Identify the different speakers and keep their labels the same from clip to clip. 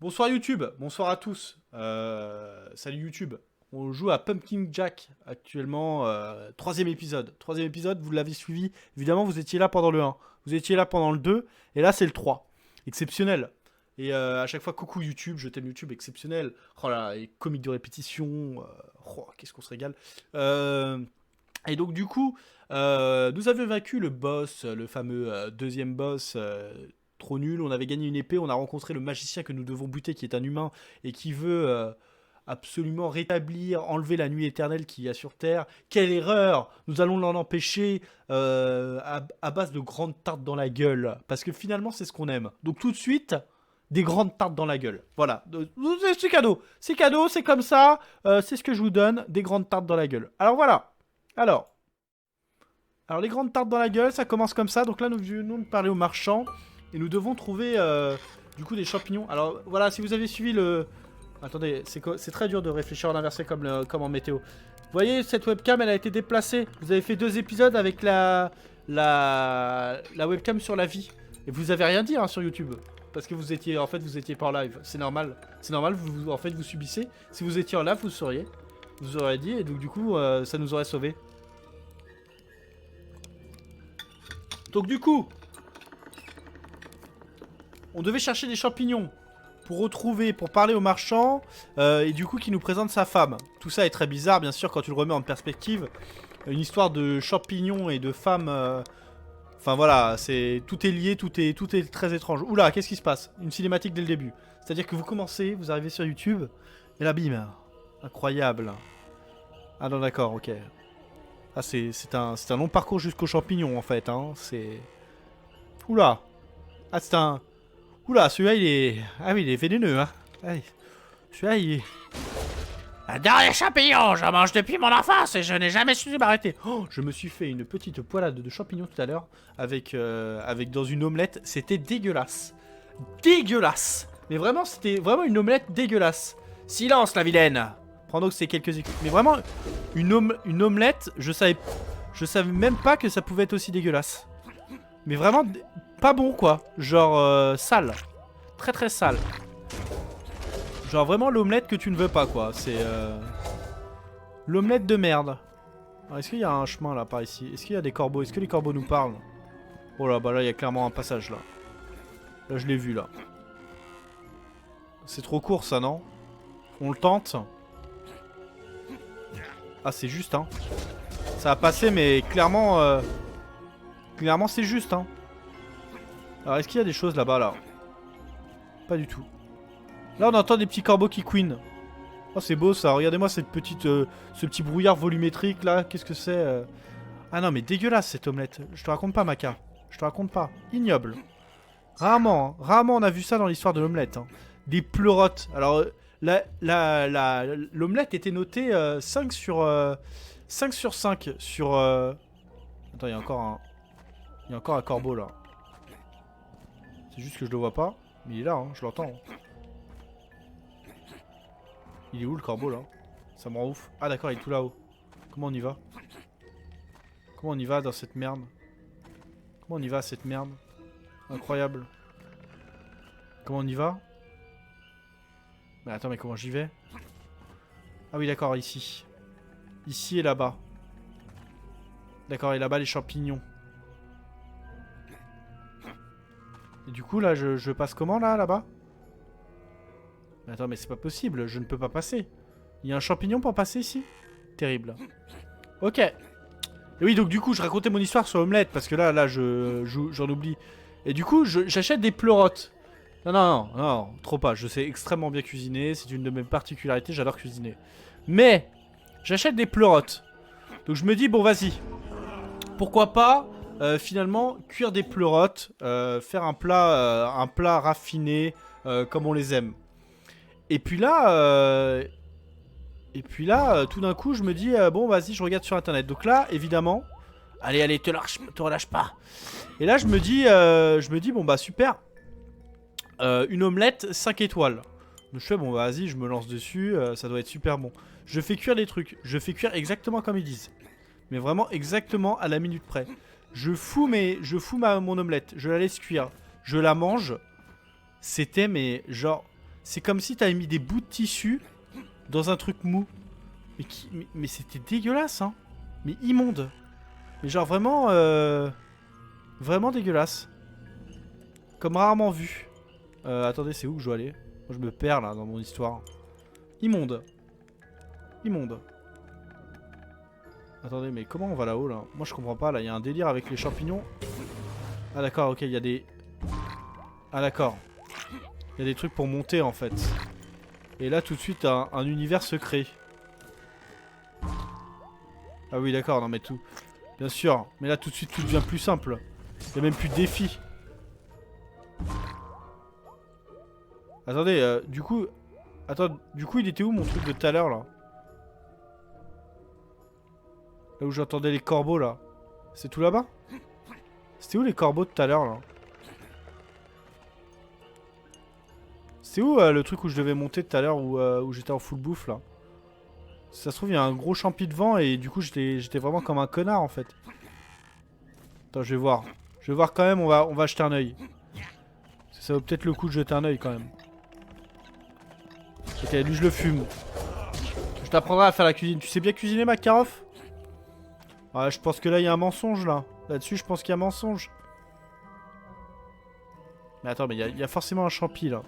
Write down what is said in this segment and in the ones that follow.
Speaker 1: Bonsoir YouTube, bonsoir à tous. Salut YouTube. On joue à Pumpkin Jack actuellement, troisième épisode. Troisième épisode, vous l'avez suivi. Évidemment, vous étiez là pendant le 1. Vous étiez là pendant le 2. Et là, c'est le 3. Exceptionnel. Et à chaque fois, coucou YouTube, je t'aime YouTube, exceptionnel. Oh là, les comiques de répétition. Qu'est-ce qu'on se régale. Et donc, du coup, nous avions vaincu le boss, le fameux deuxième boss. Trop nul, on avait gagné une épée, on a rencontré le magicien que nous devons buter qui est un humain et qui veut absolument rétablir, enlever la nuit éternelle qu'il y a sur Terre. Quelle erreur! Nous allons l'en empêcher à base de grandes tartes dans la gueule. Parce que finalement c'est ce qu'on aime. Donc tout de suite, des grandes tartes dans la gueule. Voilà, c'est cadeau, c'est comme ça, c'est ce que je vous donne, des grandes tartes dans la gueule. Alors voilà, alors les grandes tartes dans la gueule, ça commence comme ça. Donc là nous venons de parler au marchand. Et nous devons trouver du coup des champignons. Alors voilà, si vous avez suivi le... Attendez, c'est très dur de réfléchir en inversé comme en météo. Vous voyez, cette webcam, elle a été déplacée. Vous avez fait 2 épisodes avec la webcam sur la vie. Et vous avez rien dit hein, sur YouTube. Parce que vous étiez, en fait, vous étiez pas en live. C'est normal. C'est normal, en fait, vous subissez. Si vous étiez en live, vous sauriez. Vous auriez dit, et donc du coup, ça nous aurait sauvés. Donc du coup... On devait chercher des champignons pour retrouver, pour parler au marchand, et du coup qui nous présente sa femme. Tout ça est très bizarre, bien sûr, quand tu le remets en perspective. Une histoire de champignons et de femmes... Enfin voilà, tout est lié, tout est très étrange. Oula, qu'est-ce qui se passe? Une cinématique dès le début. C'est-à-dire que vous commencez, vous arrivez sur YouTube, et là bim. Incroyable. Ah non d'accord, ok. Ah c'est un long parcours jusqu'aux champignons en fait, hein. C'est... Oula. Ah c'est un... Oula, celui-là, il est... Ah oui, il est vénéneux, hein. Allez. Celui-là, il est...
Speaker 2: Adore les champignons, j'en mange depuis mon enfance et je n'ai jamais su m'arrêter.
Speaker 1: Oh, je me suis fait une petite poêlade de champignons tout à l'heure avec dans une omelette. C'était dégueulasse. Dégueulasse. Mais vraiment, c'était vraiment une omelette dégueulasse. Silence, la vilaine. Prends donc ces quelques éclats. Mais vraiment, une omelette, je savais même pas que ça pouvait être aussi dégueulasse. Mais vraiment, pas bon, quoi. Genre, sale. Très très sale. Genre vraiment l'omelette que tu ne veux pas, quoi. C'est l'omelette de merde. Est-ce qu'il y a un chemin là par ici? Est-ce qu'il y a des corbeaux? Est-ce que les corbeaux nous parlent? Oh là, bah là il y a clairement un passage là. Là je l'ai vu là. C'est trop court ça, non? On le tente? Ah c'est juste hein. Ça a passé mais clairement clairement c'est juste hein. Alors est-ce qu'il y a des choses là-bas là? Pas du tout. Là on entend des petits corbeaux qui queen. Oh c'est beau ça, regardez-moi cette petite, ce petit brouillard volumétrique là, qu'est-ce que c'est Ah non mais dégueulasse cette omelette, je te raconte pas Maca. Je te raconte pas, ignoble. Rarement, hein. Rarement on a vu ça dans l'histoire de l'omelette. Hein. Des pleurotes. Alors l'omelette était notée 5 sur 5 sur 5 sur... Attends, il y a encore un corbeau là. C'est juste que je le vois pas, mais il est là, hein, je l'entends. Hein. Il est où le corbeau là? Ça me rend ouf. Ah d'accord, il est tout là-haut. Comment on y va? Comment on y va dans cette merde? Comment on y va cette merde? Incroyable. Comment on y va? Mais attends, mais comment j'y vais? Ah oui d'accord, ici. Ici et là-bas. D'accord, et là-bas les champignons. Et du coup là, je passe comment là-bas? Mais attends, mais c'est pas possible, je ne peux pas passer. Il y a un champignon pour passer ici? Terrible. Ok. Et oui, donc du coup, je racontais mon histoire sur l'omelette, parce que là, j'en oublie. Et du coup, j'achète des pleurotes. Non, non, non, non, trop pas. Je sais extrêmement bien cuisiner, c'est une de mes particularités, j'adore cuisiner. Mais, j'achète des pleurotes. Donc je me dis, bon, vas-y. Pourquoi pas, finalement, cuire des pleurotes, faire un plat raffiné, comme on les aime. Et puis là, tout d'un coup, je me dis, bon, vas-y, je regarde sur internet. Donc là, évidemment, allez, allez, te relâche pas. Et là, je me dis, bon, bah, super. Une omelette 5 étoiles. Donc je fais, bon, bah, vas-y, je me lance dessus, ça doit être super bon. Je fais cuire les trucs. Je fais cuire exactement comme ils disent. Mais vraiment exactement à la minute près. Je fous mon omelette. Je la laisse cuire. Je la mange. C'était, mais genre... C'est comme si t'avais mis des bouts de tissu dans un truc mou. Mais c'était dégueulasse, hein. Mais immonde. Mais genre vraiment... Vraiment dégueulasse. Comme rarement vu. Attendez, c'est où que je dois aller? Moi, je me perds là dans mon histoire. Immonde. Immonde. Attendez, mais comment on va là-haut là? Moi je comprends pas là, il y a un délire avec les champignons. Ah d'accord, ok, il y a des... Ah d'accord. Il y a des trucs pour monter en fait. Et là tout de suite un univers secret. Ah oui d'accord, non mais tout... Bien sûr, mais là tout de suite tout devient plus simple. Il n'y a même plus de défi. Attendez, du coup... Attends, du coup il était où mon truc de tout à l'heure là? Là où j'entendais les corbeaux là. C'est tout là-bas? C'était où les corbeaux de tout à l'heure là? C'est où le truc où je devais monter tout à l'heure où j'étais en full bouffe là? Si ça se trouve il y a un gros champi devant et du coup j'étais vraiment comme un connard en fait. Attends je vais voir. Je vais voir quand même, on va jeter un oeil. Ça vaut peut-être le coup de jeter un oeil quand même. Ok lui je le fume. Je t'apprendrai à faire la cuisine. Tu sais bien cuisiner Makarov? Ouais, je pense que là il y a un mensonge là. Là-dessus je pense qu'il y a un mensonge. Mais attends, mais il y a forcément un champi là.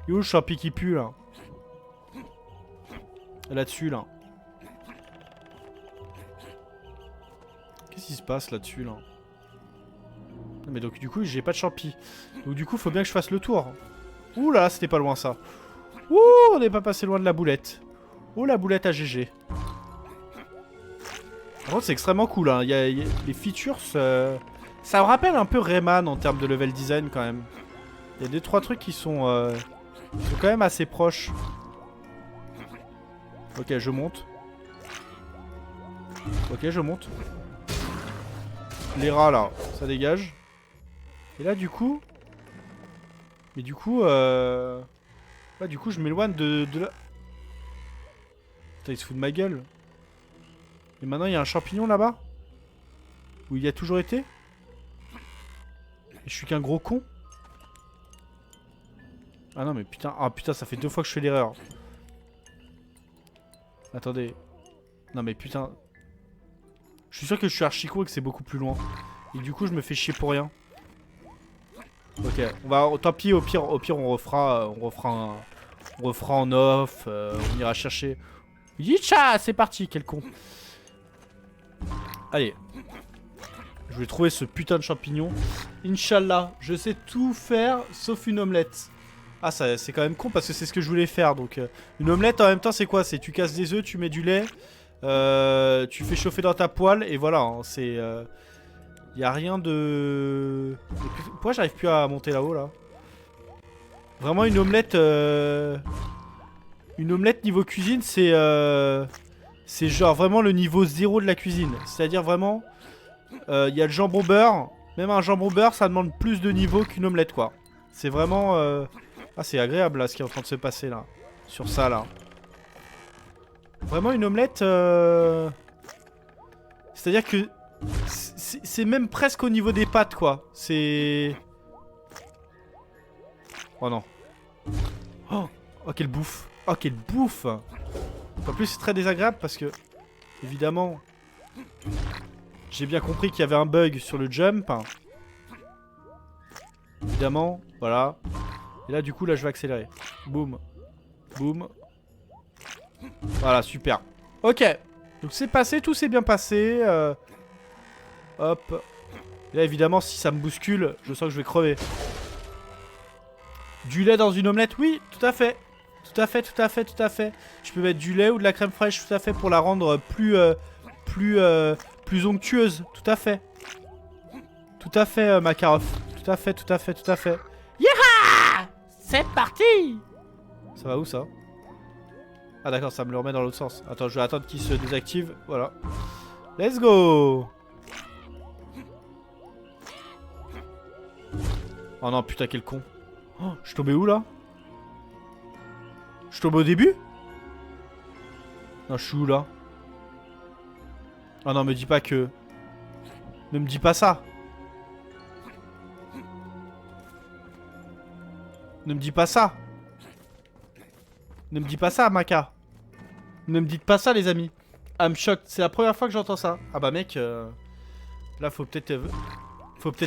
Speaker 1: Il est où le champi qui pue là? Là-dessus là. Qu'est-ce qui se passe là-dessus là? Non mais donc du coup j'ai pas de champi. Donc du coup faut bien que je fasse le tour. Ouh là, c'était pas loin ça. Ouh, on n'est pas passé loin de la boulette. Oh la boulette à GG. Par contre c'est extrêmement cool hein. Il y a les features ça me rappelle un peu Rayman en termes de level design quand même. Il y a 2-3 trucs qui sont quand même assez proches. Ok je monte. Ok je monte. Les rats là, ça dégage. Et là du coup... Mais du coup ouais, du coup je m'éloigne de la... Putain il se fout de ma gueule. Et maintenant il y a un champignon là-bas? Où il y a toujours été? Et je suis qu'un gros con? Ah non mais putain, ah putain ça fait 2 fois que je fais l'erreur. Attendez. Non mais putain. Je suis sûr que je suis archi con et que c'est beaucoup plus loin. Et du coup je me fais chier pour rien. Ok, on va, tant pis au pire on refera en off, on ira chercher. Yicha, c'est parti, quel con. Allez. Je vais trouver ce putain de champignon. Inch'Allah, je sais tout faire sauf une omelette. Ah ça c'est quand même con parce que c'est ce que je voulais faire donc une omelette en même temps c'est quoi? C'est tu casses des œufs, tu mets du lait, tu fais chauffer dans ta poêle et voilà hein, c'est y a rien de... Pourquoi j'arrive plus à monter là-haut là? Vraiment une omelette niveau cuisine c'est genre vraiment le niveau 0 de la cuisine. C'est-à-dire vraiment il y a le jambon beurre, même un jambon beurre ça demande plus de niveau qu'une omelette quoi. C'est vraiment ah c'est agréable là ce qui est en train de se passer là. Sur ça là. Vraiment une omelette c'est-à-dire que c'est même presque au niveau des pâtes quoi. C'est... Oh non. Oh quelle bouffe. Oh quelle bouffe. En plus c'est très désagréable parce que évidemment j'ai bien compris qu'il y avait un bug sur le jump. Évidemment, voilà. Et là du coup là je vais accélérer. Boum. Boum. Voilà super. Ok. Donc c'est passé, tout s'est bien passé. Hop. Et là évidemment si ça me bouscule, je sens que je vais crever. Du lait dans une omelette, oui, tout à fait. Tout à fait, tout à fait, tout à fait. Je peux mettre du lait ou de la crème fraîche, tout à fait, pour la rendre plus onctueuse. Tout à fait. Tout à fait, Makarov. Tout à fait, tout à fait, tout à fait.
Speaker 2: Yaha! C'est parti!
Speaker 1: Ça va où ça? Ah d'accord, ça me le remet dans l'autre sens. Attends, je vais attendre qu'il se désactive. Voilà. Let's go! Oh non, putain, quel con. Oh, je suis tombé où là? Je suis tombé au début? Non, je suis où là? Oh non, me dis pas que... Ne me dis pas ça. Ne me dis pas ça. Ne me dis pas ça, Maka. Ne me dites pas ça, les amis. I'm shocked. C'est la première fois que j'entends ça. Ah bah mec, là faut peut-être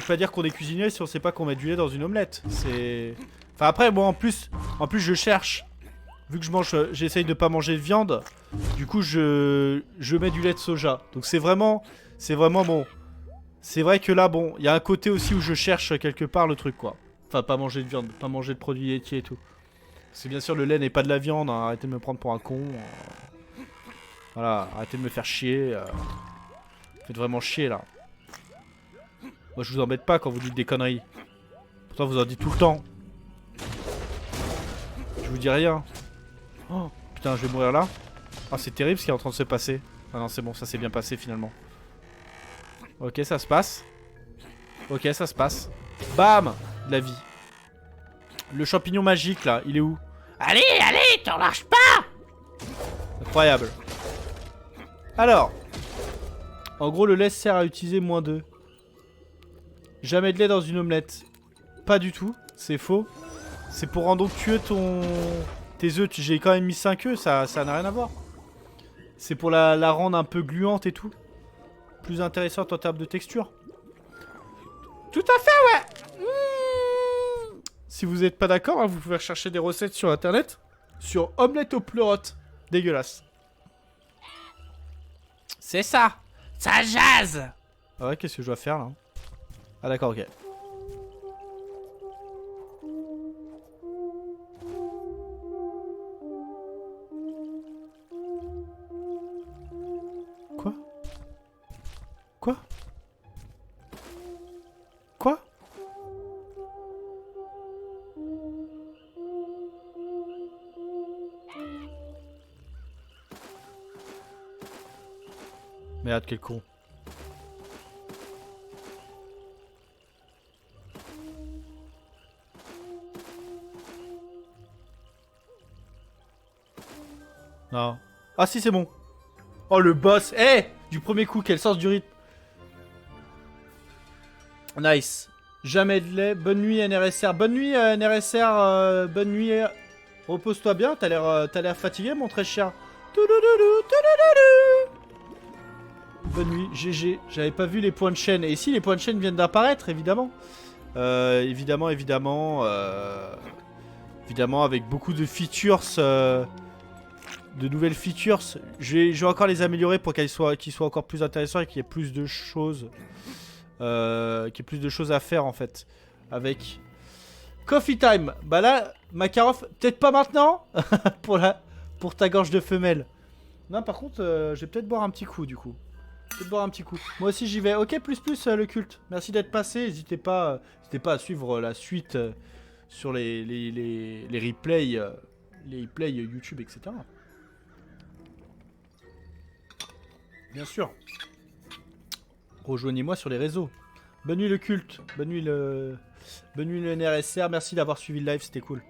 Speaker 1: pas dire qu'on est cuisinier si on sait pas qu'on met du lait dans une omelette. C'est... Enfin après, bon, en plus je cherche. Vu que j'essaye de pas manger de viande. Du coup, je mets du lait de soja. Donc c'est vraiment bon. C'est vrai que là, bon, il y a un côté aussi où je cherche quelque part le truc, quoi. Enfin, pas manger de viande, pas manger de produits laitiers et tout. Parce que bien sûr, le lait n'est pas de la viande, hein. Arrêtez de me prendre pour un con. Voilà, arrêtez de me faire chier. Faites vraiment chier, là. Moi, je vous embête pas quand vous dites des conneries. Pourtant, vous en dites tout le temps. Je vous dis rien. Oh, putain, je vais mourir là. Ah, c'est terrible ce qui est en train de se passer. Ah non, c'est bon, ça s'est bien passé, finalement. Ok, ça se passe. Ok, ça se passe. Bam! De la vie. Le champignon magique, là, il est où?
Speaker 2: Allez, allez, t'en lâches pas!
Speaker 1: Incroyable. Alors. En gros, le lait sert à utiliser -2. Jamais de lait dans une omelette. Pas du tout. C'est faux. C'est pour rendre onctueux tes œufs. J'ai quand même mis 5 œufs. Ça n'a rien à voir. C'est pour la rendre un peu gluante et tout. Plus intéressante en termes de texture. Tout à fait, ouais. Si vous n'êtes pas d'accord, hein, vous pouvez rechercher des recettes sur internet. Sur omelette aux pleurotes. Dégueulasse.
Speaker 2: C'est ça. Ça jase.
Speaker 1: Ah ouais, qu'est-ce que je dois faire là? Ah d'accord, ok. Quoi? Quoi? Quoi? Merde, quel con. Non. Ah si, c'est bon. Oh, le boss. Eh hey, du premier coup, quel sens du rythme. Nice. Jamais de lait. Bonne nuit, NRSR. Bonne nuit, NRSR. Bonne nuit. Repose-toi bien. T'as l'air fatigué, mon très cher. Bonne nuit. GG. J'avais pas vu les points de chaîne. Et ici, les points de chaîne viennent d'apparaître, évidemment. Évidemment, avec beaucoup de features. De nouvelles features. Je vais encore les améliorer pour qu'ils soient encore plus intéressants et qu'il y ait plus de choses. À faire en fait. Avec Coffee Time. Bah là, Makarov, peut-être pas maintenant. pour ta gorge de femelle. Non, par contre, je vais peut-être boire un petit coup du coup. Moi aussi j'y vais. Ok, plus le culte. Merci d'être passé. N'hésitez pas à suivre la suite sur les replays. Les replays YouTube, etc. Bien sûr. Rejoignez-moi sur les réseaux. Bonne nuit le culte. Bonne nuit le NRSR. Merci d'avoir suivi le live, c'était cool.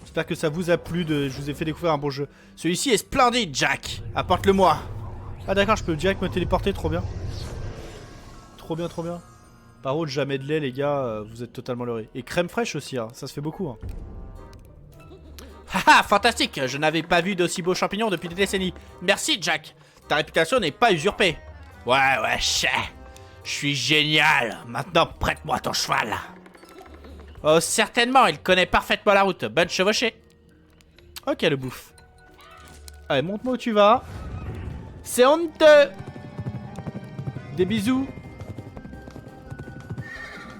Speaker 1: J'espère que ça vous a plu. Je vous ai fait découvrir un bon jeu.
Speaker 2: Celui-ci est splendide, Jack. Apporte-le-moi.
Speaker 1: Ah d'accord, je peux direct me téléporter, trop bien. Trop bien. Par contre, jamais de lait, les gars, vous êtes totalement leurrés. Et crème fraîche aussi, hein, ça se fait beaucoup. Hein.
Speaker 2: Haha, fantastique. Je n'avais pas vu d'aussi beaux champignons depuis des décennies. Merci, Jack. Ta réputation n'est pas usurpée. Ouais, je suis génial. Maintenant, prête-moi ton cheval. Oh, certainement, il connaît parfaitement la route. Bonne chevauchée.
Speaker 1: Ok, le bouffe. Allez, montre-moi où tu vas. C'est honteux. Des bisous.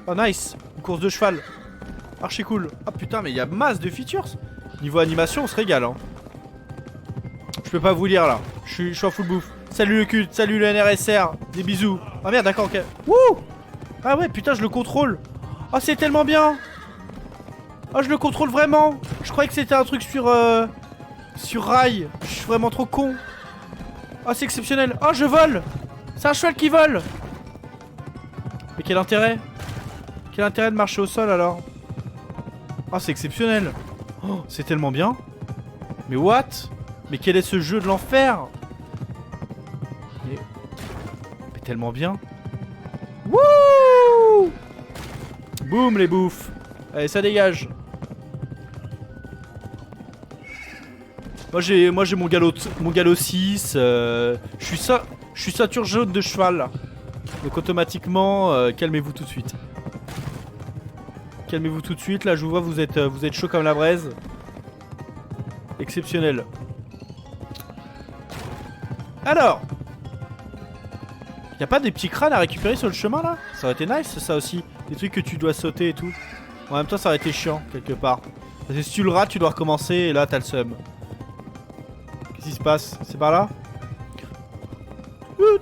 Speaker 1: Oh, nice. Une course de cheval. Archi cool. Ah putain, mais il y a masse de features. Niveau animation, on se régale. Hein. Je peux pas vous lire là. Je suis en full bouffe. Salut le culte, salut le NRSR. Des bisous. Ah merde, d'accord, ok. Wouh. Ah ouais, putain, je le contrôle. Oh, c'est tellement bien. Oh, je le contrôle vraiment. Je croyais que c'était un truc sur rail. Je suis vraiment trop con. Oh, c'est exceptionnel. Oh, je vole. C'est un cheval qui vole. Mais quel intérêt? Quel intérêt de marcher au sol alors? Oh, c'est exceptionnel. Oh, c'est tellement bien. Mais what? Mais quel est ce jeu de l'enfer? Mais tellement bien. Wouh! Boum les bouffes. Allez, ça dégage. Moi j'ai mon galop 6. Je suis ceinture jaune de cheval là. Donc automatiquement, calmez-vous tout de suite. Calmez-vous tout de suite. Là je vous vois, vous êtes chaud comme la braise. Exceptionnel. Alors, y a pas des petits crânes à récupérer sur le chemin là? Ça aurait été nice ça aussi. Des trucs que tu dois sauter et tout. En même temps ça aurait été chiant quelque part. Parce que si tu le rates tu dois recommencer et là t'as le seum. Qu'est-ce qui se passe? C'est par là? Oh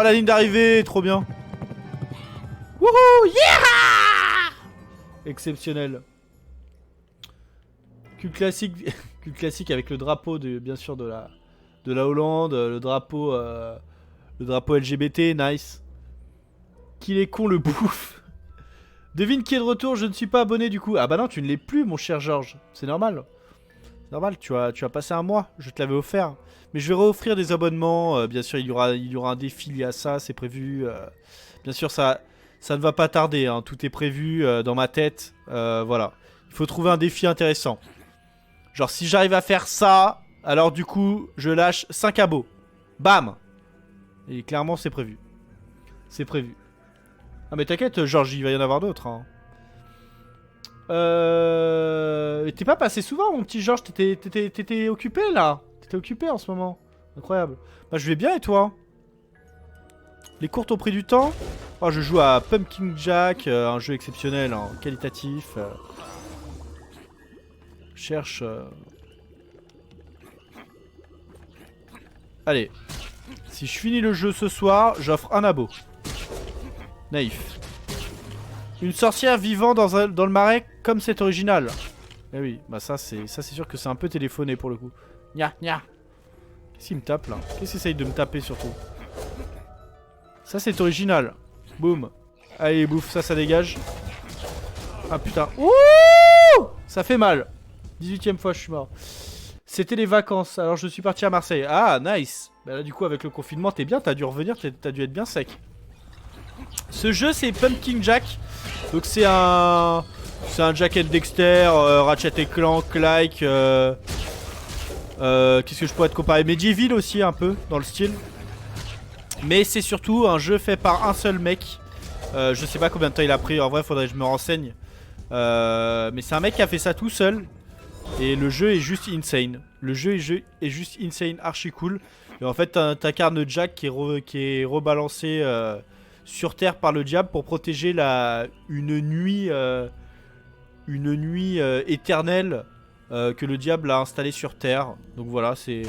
Speaker 1: la ligne d'arrivée, trop bien. Wouhou, yeah! Exceptionnel. Cube classique, cube classique avec le drapeau de, bien sûr de la Hollande, le drapeau LGBT, nice. Qu'il est con le bouffe. Devine qui est de retour, je ne suis pas abonné du coup. Ah bah non, tu ne l'es plus mon cher Georges, c'est normal. C'est normal, tu as passé un mois, je te l'avais offert. Mais je vais réoffrir des abonnements, bien sûr il y aura un défi lié à ça, c'est prévu. Bien sûr ça ne va pas tarder, hein. Tout est prévu dans ma tête, voilà. Il faut trouver un défi intéressant. Genre si j'arrive à faire ça, alors du coup je lâche 5 abos. Bam. Et clairement c'est prévu. C'est prévu. Ah mais t'inquiète Georges, il va y en avoir d'autres, hein. T'es pas passé souvent mon petit Georges, t'étais occupé là. T'étais occupé en ce moment. Incroyable. Bah je vais bien et toi? Les courtes ont pris du temps. Oh je joue à Pumpkin Jack, un jeu exceptionnel, hein, qualitatif. Cherche... Allez. Si je finis le jeu ce soir, j'offre un abo. Naïf. Une sorcière vivant dans le marais comme c'est original. Eh oui, bah ça c'est sûr que c'est un peu téléphoné pour le coup. Nya nya. Qu'est-ce qu'il me tape là? Qu'est-ce qu'il essaye de me taper surtout? Ça c'est original. Boum. Allez bouffe, ça dégage. Ah putain. Ouh, ça fait mal. 18ème fois je suis mort. C'était les vacances, alors je suis parti à Marseille. Ah nice. Bah là du coup avec le confinement t'es bien, t'as dû revenir, t'as dû être bien sec. Ce jeu c'est Pumpkin Jack. Donc c'est un Jack and Dexter, Ratchet et Clank-like. Qu'est-ce que je pourrais te comparer? Medieval aussi un peu dans le style. Mais c'est surtout un jeu fait par un seul mec. Je sais pas combien de temps il a pris, en vrai faudrait que je me renseigne. Mais c'est un mec qui a fait ça tout seul. Et le jeu est juste insane. Le jeu est juste insane, archi cool. Et en fait t'incarnes Jack qui est rebalancé sur Terre par le diable pour protéger une nuit éternelle que le diable a installée sur Terre. Donc voilà, c'est...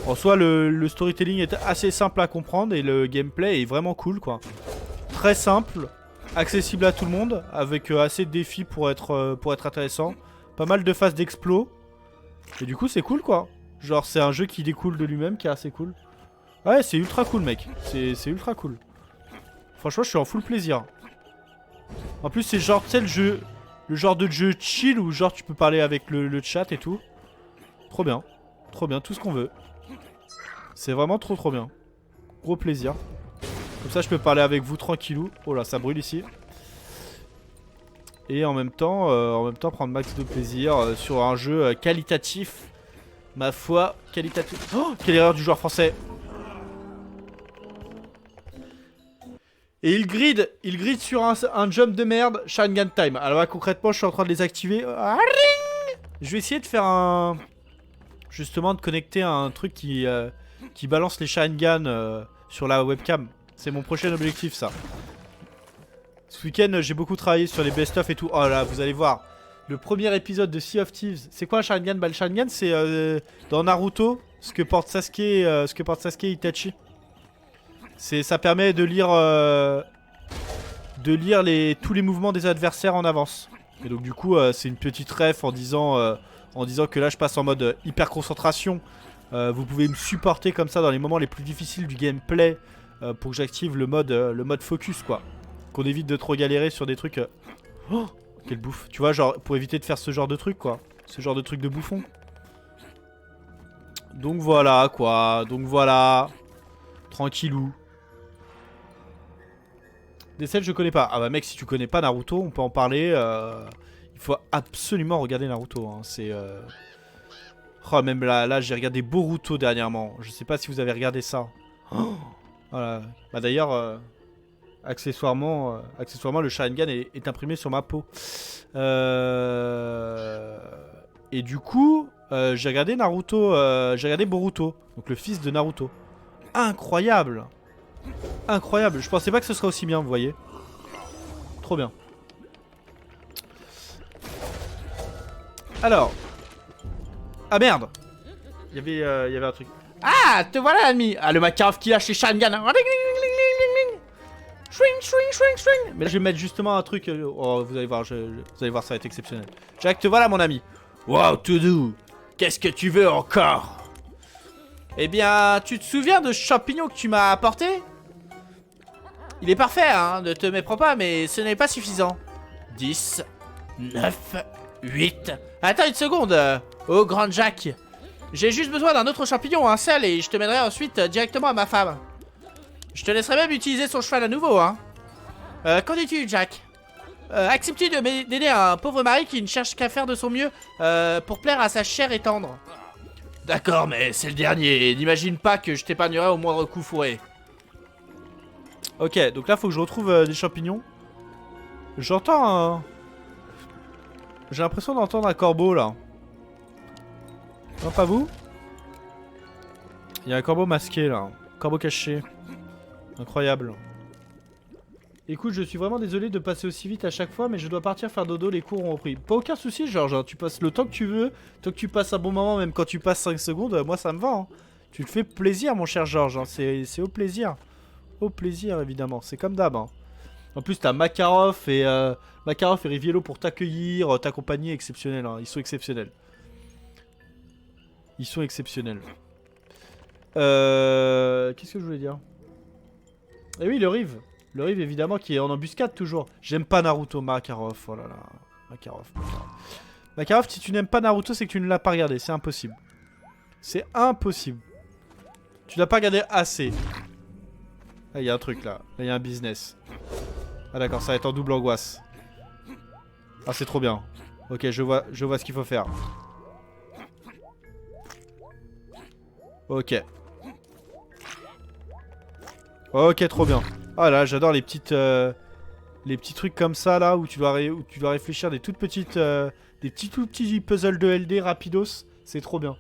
Speaker 1: En soi le storytelling est assez simple à comprendre et le gameplay est vraiment cool quoi. Très simple, accessible à tout le monde, avec assez de défis pour être intéressant. Pas mal de phases d'explos. Et du coup c'est cool quoi. Genre c'est un jeu qui découle de lui-même, qui est assez cool. Ouais c'est ultra cool mec, c'est ultra cool. Franchement je suis en full plaisir. En plus c'est genre, tu sais le genre de jeu chill où genre tu peux parler avec le chat et tout. Trop bien, tout ce qu'on veut. C'est vraiment trop bien. Gros plaisir. Comme ça je peux parler avec vous tranquillou. Oh là ça brûle ici. Et en même temps prendre max de plaisir sur un jeu qualitatif. Ma foi, qualitatif. Oh, quelle erreur du joueur français. Et il grid sur un jump de merde, Sharingan Time. Alors là concrètement je suis en train de les activer. Je vais essayer de faire justement de connecter un truc qui balance les Sharingan sur la webcam. C'est mon prochain objectif ça. Ce week-end j'ai beaucoup travaillé sur les best-of et tout. Oh là vous allez voir. Le premier épisode de Sea of Thieves. C'est quoi un Sharingan? Bah le Sharingan c'est dans Naruto ce que porte Sasuke et Itachi. Ça permet de lire tous les mouvements des adversaires en avance. Et donc du coup c'est une petite ref en disant que là je passe en mode hyper concentration. Vous pouvez me supporter comme ça dans les moments les plus difficiles du gameplay pour que j'active le mode focus quoi. Qu'on évite de trop galérer sur des trucs... Oh, quelle bouffe. Tu vois genre pour éviter de faire ce genre de truc quoi. Ce genre de truc de bouffon. Donc voilà quoi. Donc voilà. Tranquillou. DCL je connais pas. Ah bah mec si tu connais pas Naruto on peut en parler. Il faut absolument regarder Naruto. Hein. C'est... Oh, même là j'ai regardé Boruto dernièrement. Je sais pas si vous avez regardé ça. Oh, voilà. Bah d'ailleurs, accessoirement, le Sharingan est imprimé sur ma peau. Et du coup, j'ai regardé Naruto, j'ai regardé Boruto, donc le fils de Naruto. Incroyable, incroyable. Je pensais pas que ce serait aussi bien, vous voyez. Trop bien. Alors. Ah merde. Il y avait un truc.
Speaker 2: Ah, te voilà l'ennemi. Ah, le Makarov qui lâche les Sharingan. Swing.
Speaker 1: Mais là, je vais mettre justement un truc. Oh, vous allez voir, vous allez voir, ça va être exceptionnel. Jack, te voilà mon ami.
Speaker 2: Wow, Toudou. Qu'est-ce que tu veux encore? Eh bien, tu te souviens de ce champignon que tu m'as apporté? Il est parfait, hein, ne te méprends pas, mais ce n'est pas suffisant. 10, 9, 8... Attends une seconde, oh grand Jack. J'ai juste besoin d'un autre champignon, un seul, et je te mènerai ensuite directement à ma femme. Je te laisserai même utiliser son cheval à nouveau, hein. Qu'en dis-tu, Jack? Acceptes-tu d'aider un pauvre mari qui ne cherche qu'à faire de son mieux pour plaire à sa chère et tendre? D'accord, mais c'est le dernier, n'imagine pas que je t'épargnerai au moindre coup fourré.
Speaker 1: Ok, donc là, faut que je retrouve des champignons. J'entends un... J'ai l'impression d'entendre un corbeau, là. Non, pas vous? Il y a un corbeau masqué, là. Corbeau caché. Incroyable. Écoute, je suis vraiment désolé de passer aussi vite à chaque fois, mais je dois partir faire dodo, les cours ont repris. Pas aucun souci, Georges, hein. Tu passes le temps que tu veux, tant que tu passes un bon moment, même quand tu passes 5 secondes, moi ça me va. Hein. Tu te fais plaisir, mon cher Georges, hein. C'est au plaisir. Au plaisir, évidemment, c'est comme d'hab. Hein. En plus, t'as Makarov et Riviello pour t'accueillir, t'accompagner, exceptionnel. Hein. Ils sont exceptionnels. Ils sont exceptionnels. Qu'est-ce que je voulais dire? Eh oui, le Rive. Le Rive, évidemment, qui est en embuscade toujours. J'aime pas Naruto, Makarov. Oh là là. Makarov. Makarov, si tu n'aimes pas Naruto, c'est que tu ne l'as pas regardé. C'est impossible. C'est impossible. Tu l'as pas regardé assez. Ah, il y a un truc là. Là, il y a un business. Ah d'accord, ça va être en double angoisse. Ah, c'est trop bien. Ok, je vois ce qu'il faut faire. Ok. Ok, trop bien. Ah là, j'adore les petites... les petits trucs comme ça là, où tu dois réfléchir des toutes petites... des tout petits puzzles de LD rapidos. C'est trop bien.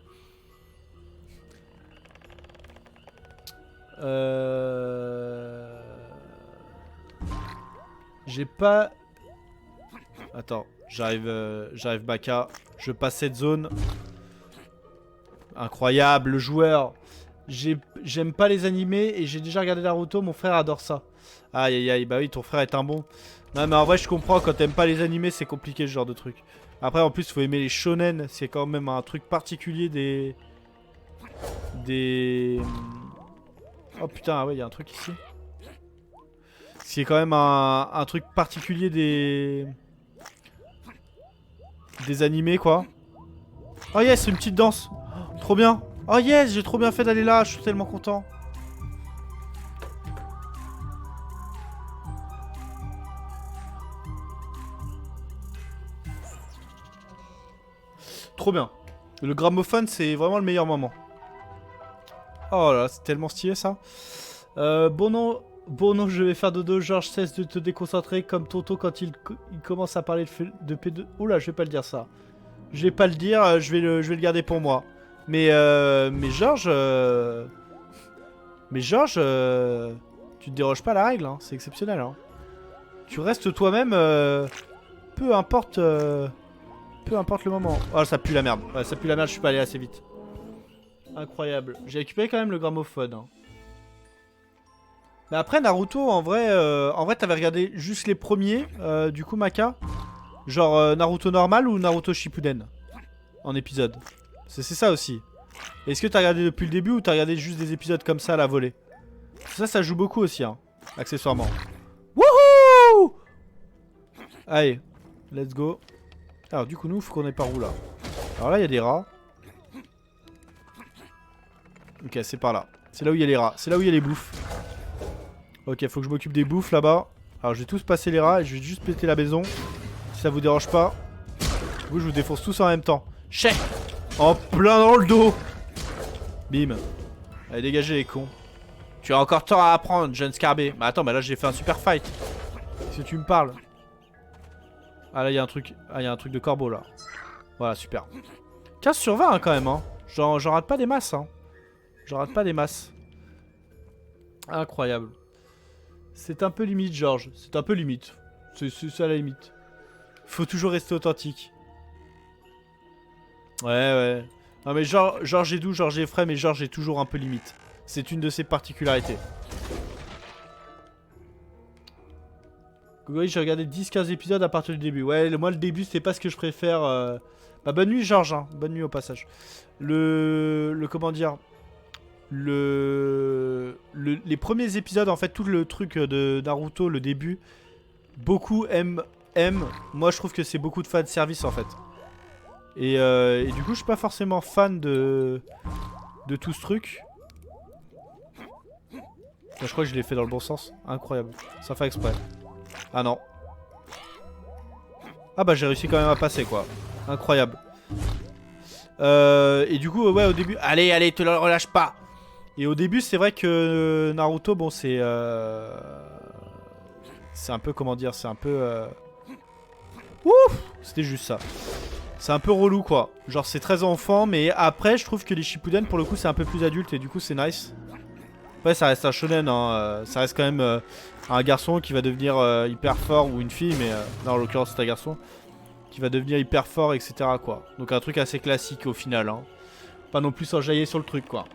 Speaker 1: J'ai pas... Attends, j'arrive Baka. Je passe cette zone. Incroyable, le joueur. J'aime pas les animés et j'ai déjà regardé Naruto, mon frère adore ça. Aïe aïe aïe, bah oui, ton frère est un bon. Non mais en vrai je comprends, quand t'aimes pas les animés c'est compliqué ce genre de truc. Après en plus faut aimer les shonen, c'est quand même un truc particulier des... Oh putain, ah ouais, il y a un truc ici. C'est quand même un truc particulier des animés quoi. Oh yes, une petite danse. Oh, trop bien. Oh yes, j'ai trop bien fait d'aller là, je suis tellement content. Trop bien. Le gramophone, c'est vraiment le meilleur moment. Oh là, c'est tellement stylé ça. Bon non, je vais faire dodo. Georges, cesse de te déconcentrer comme Tonto quand il commence à parler de P2. Oula, je vais pas le dire ça. Je vais pas le dire, je vais le garder pour moi. Mais Georges... Mais Georges... tu te déroges pas à la règle, hein. C'est exceptionnel. Hein. Tu restes toi-même, peu importe le moment. Oh, ça pue la merde. Ouais, ça pue la merde, je suis pas allé assez vite. Incroyable. J'ai récupéré quand même le gramophone. Hein. Mais après, Naruto, en vrai t'avais regardé juste les premiers, du coup, Maka. Genre Naruto normal ou Naruto Shippuden en épisode. C'est ça aussi. Est-ce que t'as regardé depuis le début ou t'as regardé juste des épisodes comme ça à la volée? Ça joue beaucoup aussi, hein, accessoirement. Wouhou! Allez, let's go. Alors du coup, nous, faut qu'on est par où là? Alors là, il y a des rats. Ok, c'est par là. C'est là où il y a les rats. C'est là où il y a les bouffes. Ok, faut que je m'occupe des bouffes là-bas. Alors je vais tous passer les rats et je vais juste péter la maison. Si ça vous dérange pas. Vous, je vous défonce tous en même temps.
Speaker 2: Chais.
Speaker 1: En plein dans le dos. Bim. Allez, dégagez les cons.
Speaker 2: Tu as encore temps à apprendre, jeune Scarbé. Mais attends, mais là j'ai fait un super fight.
Speaker 1: Qu'est-ce que tu me parles? Ah là, il y a un truc. Ah, il y a un truc de corbeau là. Voilà, super. 15 sur 20 hein, quand même. Hein. J'en rate pas des masses. Hein. J'en rate pas des masses. Incroyable. C'est un peu limite, Georges. C'est un peu limite. C'est à la limite. Faut toujours rester authentique. Ouais, ouais. Non mais Georges est doux, Georges est frais, mais Georges est toujours un peu limite. C'est une de ses particularités. Oui, j'ai regardé 10-15 épisodes à partir du début. Ouais, moi le début c'était pas ce que je préfère. Bah, bonne nuit Georges, hein. Bonne nuit au passage. Comment dire, les premiers épisodes, en fait, tout le truc de Naruto, le début, beaucoup aiment. Moi je trouve que c'est beaucoup de fan service en fait. Et du coup je suis pas forcément fan de tout ce truc. Là, je crois que je l'ai fait dans le bon sens. Incroyable. Ça fait exprès. Ah non. Ah bah j'ai réussi quand même à passer quoi. Incroyable. Et du coup ouais au début.
Speaker 2: Allez, allez, te le relâche pas.
Speaker 1: Et au début c'est vrai que Naruto bon c'est un peu comment dire, c'est un peu ouf. C'était juste ça. C'est un peu relou quoi. Genre c'est très enfant mais après je trouve que les Shippuden pour le coup c'est un peu plus adulte et du coup c'est nice. Ouais ça reste un shonen hein. Ça reste quand même un garçon qui va devenir hyper fort ou une fille mais non en l'occurrence c'est un garçon qui va devenir hyper fort etc quoi. Donc un truc assez classique au final hein. Pas non plus s'enjailler sur le truc quoi.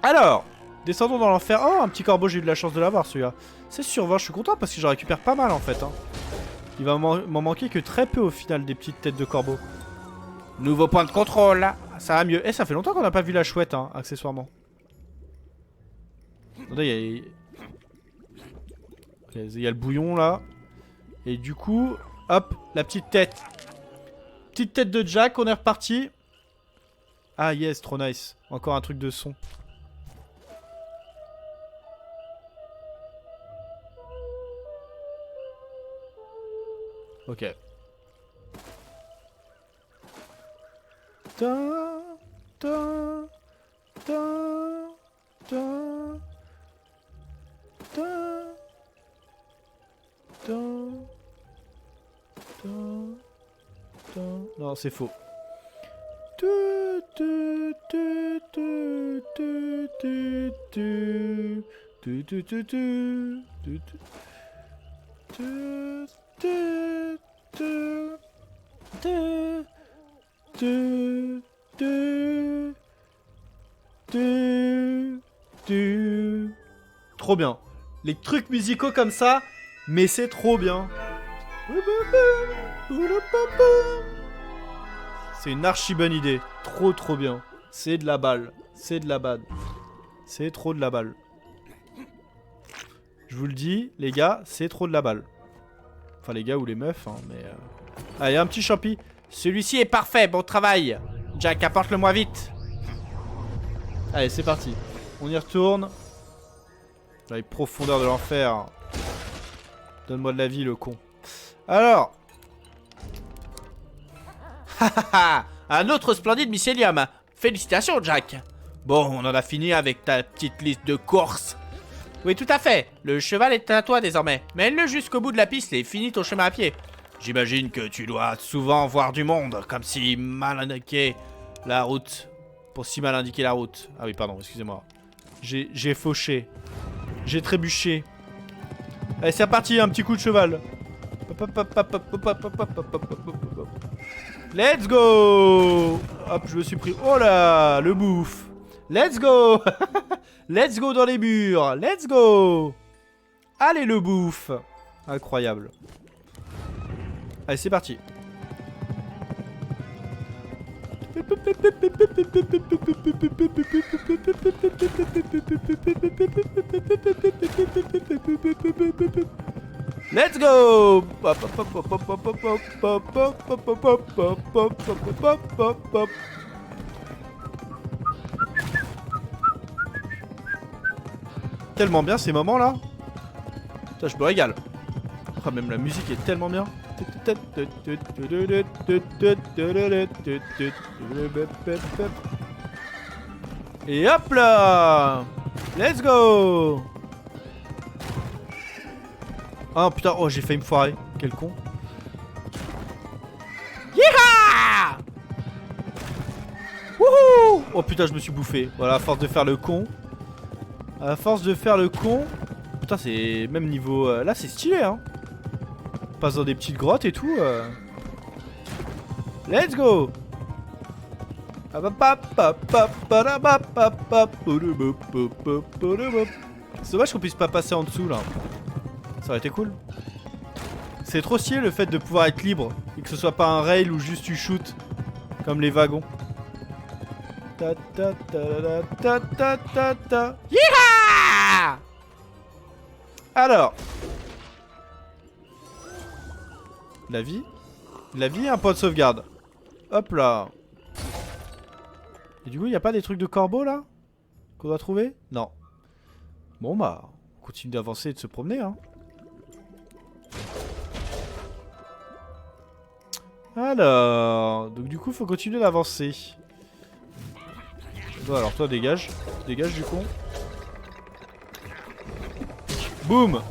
Speaker 1: Alors descendons dans l'enfer. Oh un petit corbeau, j'ai eu de la chance de l'avoir celui-là. C'est sur 20, je suis content parce que j'en récupère pas mal en fait hein. Il va m'en manquer que très peu au final des petites têtes de corbeau.
Speaker 2: Nouveau point de contrôle.
Speaker 1: Ça va mieux. Et ça fait longtemps qu'on n'a pas vu la chouette hein, accessoirement. Attendez, il y a le bouillon là. Et du coup, hop, la petite tête. Petite tête de Jack, on est reparti. Ah yes, trop nice. Encore un truc de son. Ok. Ta, ta, ta, ta, ta, ta, ta, ta. Non, c'est faux. Tu, tu, tu, tu, tu, tu, tu, tu, tu, tu, tu, tu, tu. Trop bien. Les trucs musicaux comme ça, mais c'est trop bien. C'est une archi bonne idée. Trop bien. C'est de la balle. C'est de la balle. C'est trop de la balle. Je vous le dis, les gars, c'est trop de la balle. Enfin les gars ou les meufs hein, mais allez un petit champi.
Speaker 2: Celui-ci est parfait, bon travail. Jack, apporte-le-moi vite.
Speaker 1: Allez c'est parti. On y retourne. Dans les profondeurs de l'enfer. Donne-moi de la vie le con. Alors.
Speaker 2: Un autre splendide mycélium. Félicitations Jack. Bon, on en a fini avec ta petite liste de courses. Oui, tout à fait. Le cheval est à toi désormais. Mène-le jusqu'au bout de la piste et finis ton chemin à pied. J'imagine que tu dois souvent voir du monde, comme si mal indiqué la route. Pour si mal indiquer la route. Ah oui, pardon, excusez-moi. J'ai fauché. J'ai trébuché. Allez, c'est reparti, un petit coup de cheval. Let's go. Hop, je me suis pris. Oh là, le bouffe. Let's go. Let's go dans les murs. Let's go. Allez, le bouffe. Incroyable. Allez, c'est parti. Let's go. Tellement bien ces moments là. Putain, je me régale. Oh, même la musique est tellement bien.
Speaker 1: Et hop là! Let's go! Oh putain, oh j'ai failli me foirer. Quel con. Yeeha! Wouhou! Oh putain, je me suis bouffé. Voilà, à force de faire le con. À force de faire le con. Putain, c'est même niveau... là, c'est stylé, hein. On passe dans des petites grottes et tout. Let's go! C'est dommage qu'on puisse pas passer en dessous, là. Ça aurait été cool. C'est trop stylé le fait de pouvoir être libre. Et que ce soit pas un rail ou juste tu shoot. Comme les wagons. Ta ta ta ta ta ta ta. Yeeha! Alors. La vie. La vie et un point de sauvegarde. Hop là. Et du coup, il n'y a pas des trucs de corbeau là qu'on doit trouver? Non. Bon bah, on continue d'avancer et de se promener, hein. Alors, donc du coup, faut continuer d'avancer. Bon, alors toi, dégage. Dégage du con. Boum.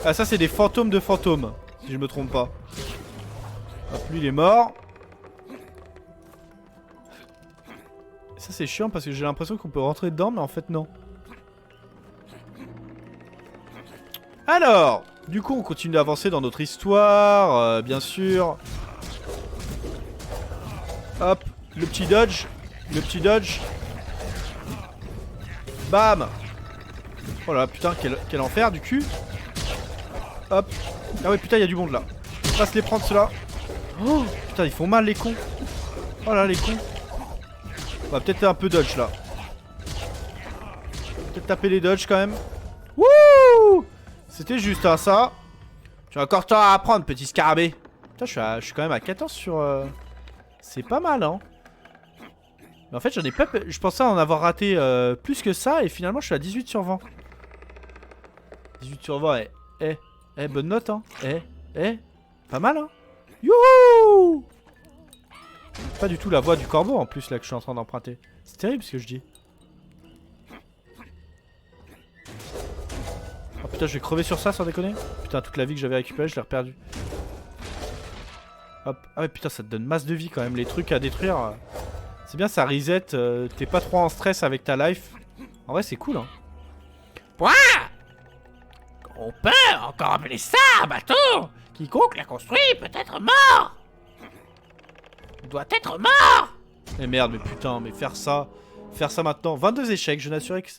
Speaker 1: Ah, ça, c'est des fantômes de fantômes, si je me trompe pas. Hop, lui, il est mort. Ça, c'est chiant parce que j'ai l'impression qu'on peut rentrer dedans, mais en fait, non. Alors, du coup, on continue d'avancer dans notre histoire, bien sûr. Hop, le petit dodge. Le petit dodge. Bam. Oh là, putain, quel enfer, du cul. Hop. Ah ouais, putain, il y a du monde, là. On va se les prendre, ceux-là. Oh, putain, ils font mal, les cons. Oh là, les cons. On va peut-être un peu dodge, là. Peut-être taper les dodge, quand même. Wouh! C'était juste, hein, ça. Tu as encore temps à apprendre, petit scarabée. Putain, je suis quand même à 14 sur... C'est pas mal, hein. Mais en fait, j'en ai pas... Je pensais en avoir raté plus que ça. Et finalement, je suis à 18 sur 20. 18 sur 20, bonne note, hein. Pas mal, hein. Youhou! Pas du tout la voix du corbeau, en plus, là, que je suis en train d'emprunter. C'est terrible, ce que je dis. Oh putain, je vais crever sur ça, sans déconner. Putain, toute la vie que j'avais récupérée, je l'ai reperdue. Hop. Ah ouais, putain, ça te donne masse de vie quand même, les trucs à détruire. C'est bien, ça reset, t'es pas trop en stress avec ta life. En vrai, c'est cool, hein.
Speaker 2: Quoi? On peut encore appeler ça un bateau? Quiconque l'a construit peut être mort. Doit être mort.
Speaker 1: Mais merde, mais putain, mais faire ça maintenant. 22 échecs, je n'assurais que...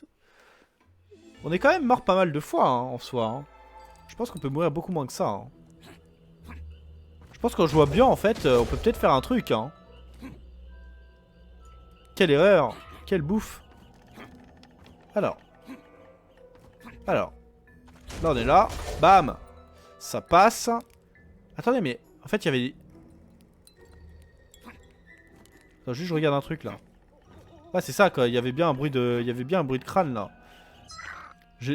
Speaker 1: On est quand même mort pas mal de fois, hein, en soi. Hein. Je pense qu'on peut mourir beaucoup moins que ça. Hein. Je pense qu'en jouant bien, en fait, on peut peut-être faire un truc, hein. Quelle erreur. Quelle bouffe. Alors. Là, on est là. Bam. Ça passe. Attendez, mais... En fait, il y avait... Attends, juste je regarde un truc, là. Ouais, c'est ça, quoi. Il y avait bien un bruit de crâne, là.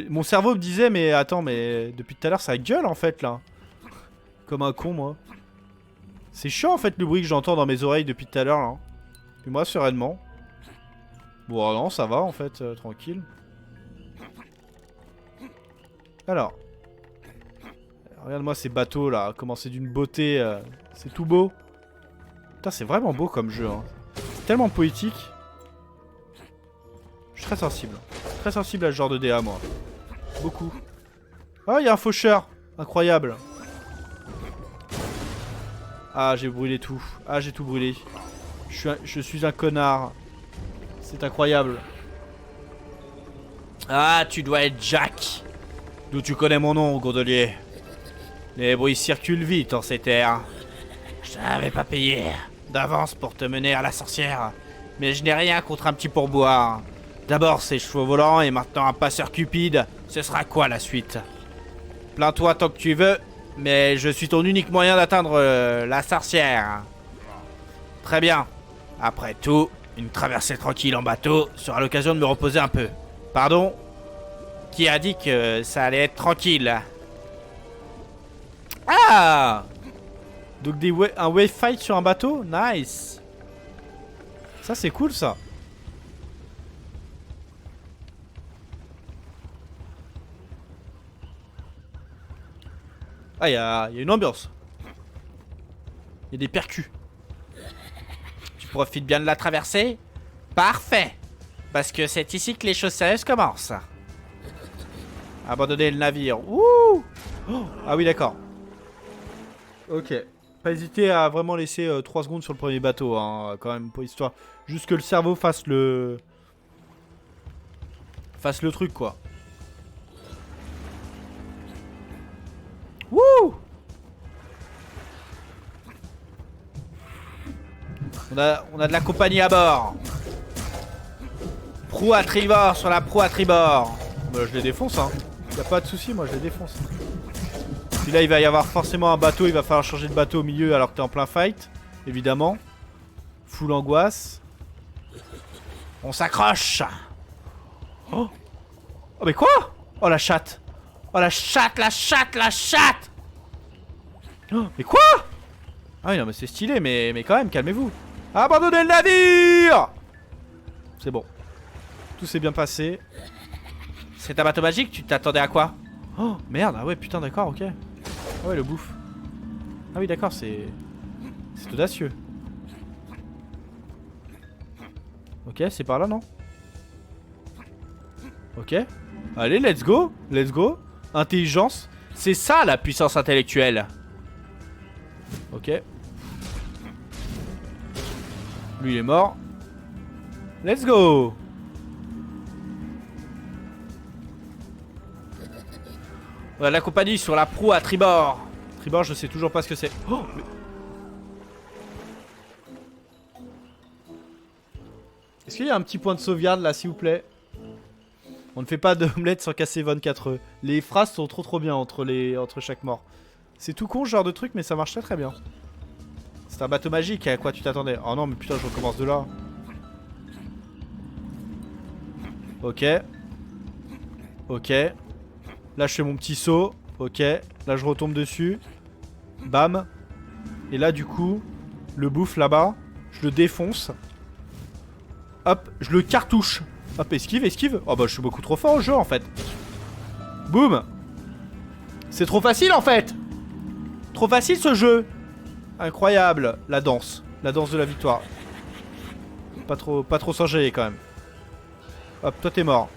Speaker 1: Mon cerveau me disait, mais attends, mais... Depuis tout à l'heure, ça gueule, en fait, là. Comme un con, moi. C'est chiant, en fait, le bruit que j'entends dans mes oreilles depuis tout à l'heure, là. Puis moi, sereinement. Bon, non, ça va, en fait, tranquille. Alors. Regarde-moi ces bateaux, là. Comment c'est d'une beauté. C'est tout beau. Putain, c'est vraiment beau comme jeu, hein. C'est tellement poétique. Je suis très sensible. Très sensible à ce genre de DA, moi. Beaucoup. Oh, il y a un faucheur. Incroyable. Ah, j'ai brûlé tout. Ah, j'ai tout brûlé. Je suis un connard. C'est incroyable.
Speaker 2: Ah, tu dois être Jack.
Speaker 1: D'où tu connais mon nom, gondolier? Les bruits circulent vite en ces terres.
Speaker 2: Je n'avais pas payé d'avance pour te mener à la sorcière. Mais je n'ai rien contre un petit pourboire. D'abord ces chevaux volants et maintenant un passeur cupide. Ce sera quoi la suite? Plains-toi tant que tu veux, mais je suis ton unique moyen d'atteindre la sorcière. Très bien. Après tout, une traversée tranquille en bateau sera l'occasion de me reposer un peu. Pardon? Qui a dit que ça allait être tranquille? Ah!
Speaker 1: Donc un wave fight sur un bateau. Nice. Ça c'est cool ça. Ah, il y a une ambiance. Il y a des percus.
Speaker 2: Tu profites bien de la traversée? Parfait. Parce que c'est ici que les choses sérieuses commencent.
Speaker 1: Abandonner le navire. Ouh. Oh. Ah oui, d'accord. Ok. Pas hésiter à vraiment laisser 3 secondes sur le premier bateau, hein, quand même, pour histoire. Juste que le cerveau fasse le... truc, quoi. Wouh.
Speaker 2: On a de la compagnie à bord. Proue à tribord sur la proue à tribord.
Speaker 1: Bah, je les défonce, hein. Y'a pas de souci, moi je les défonce. Puis là, il va y avoir forcément un bateau. Il va falloir changer de bateau au milieu alors que t'es en plein fight. Évidemment. Full angoisse.
Speaker 2: On s'accroche.
Speaker 1: Oh. Oh, mais quoi? Oh, la chatte.
Speaker 2: Oh, la chatte, la chatte, la chatte.
Speaker 1: Oh, mais quoi? Ah oui, non, mais c'est stylé, mais quand même, calmez-vous. Abandonnez le navire. C'est bon. Tout s'est bien passé.
Speaker 2: C'est un bateau magique, tu t'attendais à quoi?
Speaker 1: Oh, merde. Ah ouais, putain, d'accord, ok. Ah ouais, le bouffe. Ah oui, d'accord, c'est audacieux. Ok, c'est par là, non? Ok. Allez, let's go. Let's go. Intelligence.
Speaker 2: C'est ça la puissance intellectuelle.
Speaker 1: Ok. Lui, il est mort. Let's go.
Speaker 2: On a de la compagnie sur la proue à tribord.
Speaker 1: Tribord, je sais toujours pas ce que c'est. Oh, mais... Est-ce qu'il y a un petit point de sauvegarde là, s'il vous plaît? On ne fait pas d'omelette sans casser 24 œufs. Les phrases sont trop bien entre chaque mort. C'est tout con ce genre de truc, mais ça marche très bien. C'est un bateau magique, à quoi tu t'attendais? Oh non, mais putain, je recommence de là. Ok. Ok. Là, je fais mon petit saut. Ok. Là, je retombe dessus. Bam. Et là, du coup, le bouffe là-bas, je le défonce. Hop, je le cartouche. Hop, esquive, esquive. Oh bah, je suis beaucoup trop fort au jeu, en fait. Boum. C'est trop facile, en fait. Trop facile, ce jeu. Incroyable. La danse. La danse de la victoire. Pas trop s'enjailler, quand même. Hop, toi, t'es mort.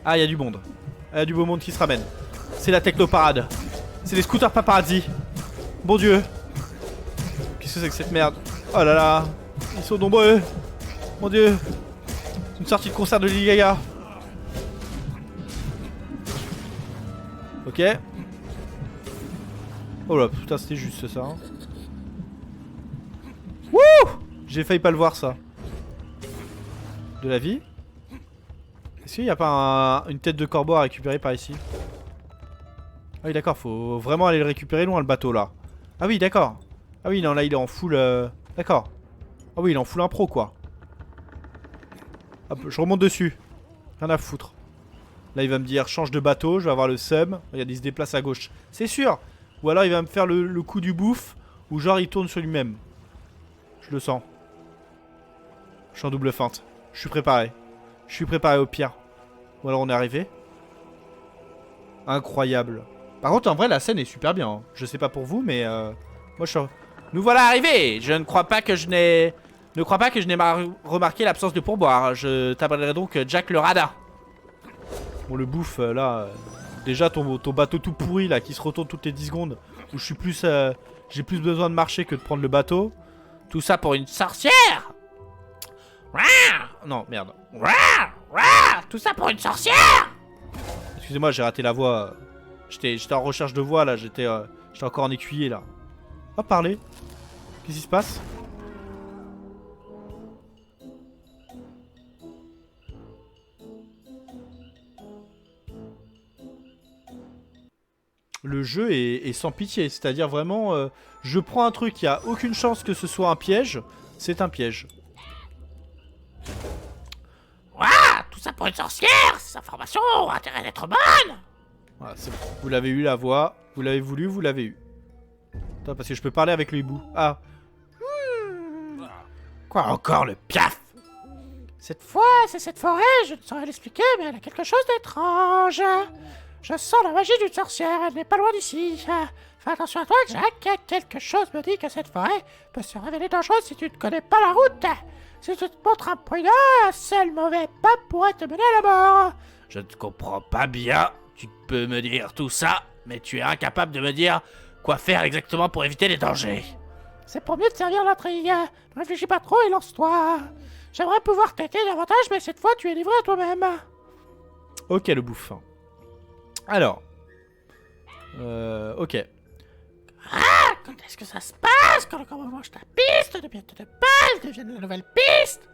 Speaker 1: Ah, il y a du monde. Il y a du beau monde qui se ramène. C'est la technoparade. C'est les scooters paparazzi. Bon Dieu. Qu'est-ce que c'est que cette merde? Oh là là. Ils sont nombreux. Mon Dieu. C'est une sortie de concert de Lady Gaga. Ok. Oh là, putain, c'était juste ça. Hein. Wouh! J'ai failli pas le voir, ça. De la vie. Est-ce qu'il n'y a pas une tête de corbeau à récupérer par ici? Ah oui, d'accord, faut vraiment aller le récupérer loin, le bateau, là. Ah oui, d'accord. Ah oui, non, là, il est en full... D'accord. Ah oui, il est en full impro, quoi. Hop, je remonte dessus. Rien à foutre. Là, il va me dire, change de bateau, je vais avoir le seum. Regarde, il se déplace à gauche. C'est sûr. Ou alors, il va me faire le coup du bouffe, ou genre, il tourne sur lui-même. Je le sens. Je suis en double feinte. Je suis préparé. Je suis préparé au pire. Ou alors, on est arrivé. Incroyable. Par contre, en vrai, la scène est super bien. Hein. Je sais pas pour vous, mais moi, je suis...
Speaker 2: Nous voilà arrivés. Je ne crois pas que je n'ai... remarqué l'absence de pourboire. Je t'appellerai donc Jack le radin.
Speaker 1: Bon, le bouffe, là... déjà, ton bateau tout pourri, là, qui se retourne toutes les 10 secondes. Où je suis plus... j'ai plus besoin de marcher que de prendre le bateau.
Speaker 2: Tout ça pour une sorcière?
Speaker 1: Non, merde.
Speaker 2: Tout ça pour une sorcière?
Speaker 1: Excusez-moi, j'ai raté la voix. J'étais en recherche de voix, là. J'étais encore en écuyer, là. Oh, parler. Qu'est-ce qui se passe? Le jeu est sans pitié. C'est-à-dire vraiment... je prends un truc, il n'y a aucune chance que ce soit un piège. C'est un piège.
Speaker 2: Tout ça pour une sorcière? Ces informations ont intérêt d'être bonnes.
Speaker 1: Voilà, c'est bon. Vous l'avez eu, la voix. Vous l'avez voulu, vous l'avez eu. Attends, parce que je peux parler avec le hibou. Ah.
Speaker 2: Quoi encore le piaf?
Speaker 3: Cette fois, c'est cette forêt, je ne saurais l'expliquer, mais elle a quelque chose d'étrange. Je sens la magie d'une sorcière, elle n'est pas loin d'ici. Fais attention à toi, Jack, quelque chose me dit que cette forêt peut se révéler dangereuse si tu ne connais pas la route. Si tu te montres imprudent, un seul mauvais pas pourrait te mener à la mort.
Speaker 2: Je ne comprends pas bien. Tu peux me dire tout ça, mais tu es incapable de me dire quoi faire exactement pour éviter les dangers.
Speaker 3: C'est pour mieux te servir l'intrigue. Ne réfléchis pas trop et lance-toi. J'aimerais pouvoir t'aider davantage, mais cette fois, tu es livré à toi-même.
Speaker 1: Ok, le bouffon. Alors. Ok.
Speaker 3: Ah, quand est-ce que ça se passe? Quand le corbeau mange ta piste, de bientôt de pas, elle devient la nouvelle piste.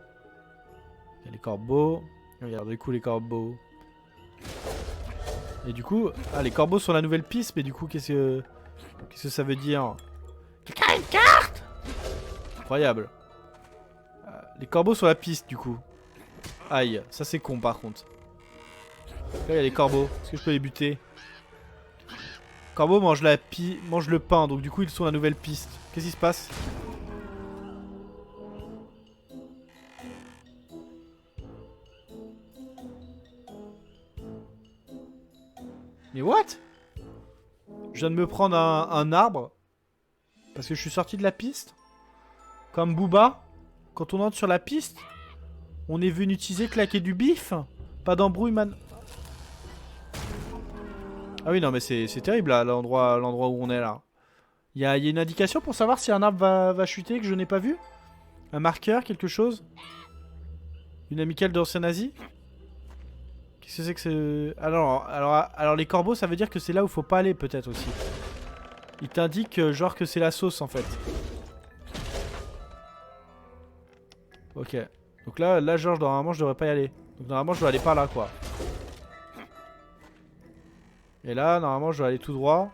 Speaker 1: Il y a les corbeaux. Regarde, du coup, les corbeaux. Et du coup... Ah, les corbeaux sont la nouvelle piste, mais du coup, qu'est-ce que ça veut dire?
Speaker 3: Quelqu'un a une carte?
Speaker 1: Incroyable. Les corbeaux sur la piste, du coup. Aïe, ça c'est con, par contre. Là, il y a les corbeaux. Est-ce que je peux les buter? Corbeau mange mange le pain, donc du coup, ils sont la nouvelle piste. Qu'est-ce qui se passe? Mais what? Je viens de me prendre un arbre parce que je suis sorti de la piste. Comme Booba, quand on entre sur la piste, on est venu utiliser claquer du bif. Pas d'embrouille, man. Ah oui, non, mais c'est terrible là, l'endroit où on est là. Il y a une indication pour savoir si un arbre va chuter que je n'ai pas vu? Un marqueur, quelque chose? Une amicale d'ancien nazi? Qu'est-ce que c'est que c'est... Alors les corbeaux, ça veut dire que c'est là où faut pas aller peut-être aussi. Il t'indique genre que c'est la sauce en fait. Ok. Donc là genre normalement je devrais pas y aller. Donc normalement je dois aller par là quoi. Et là normalement je dois aller tout droit.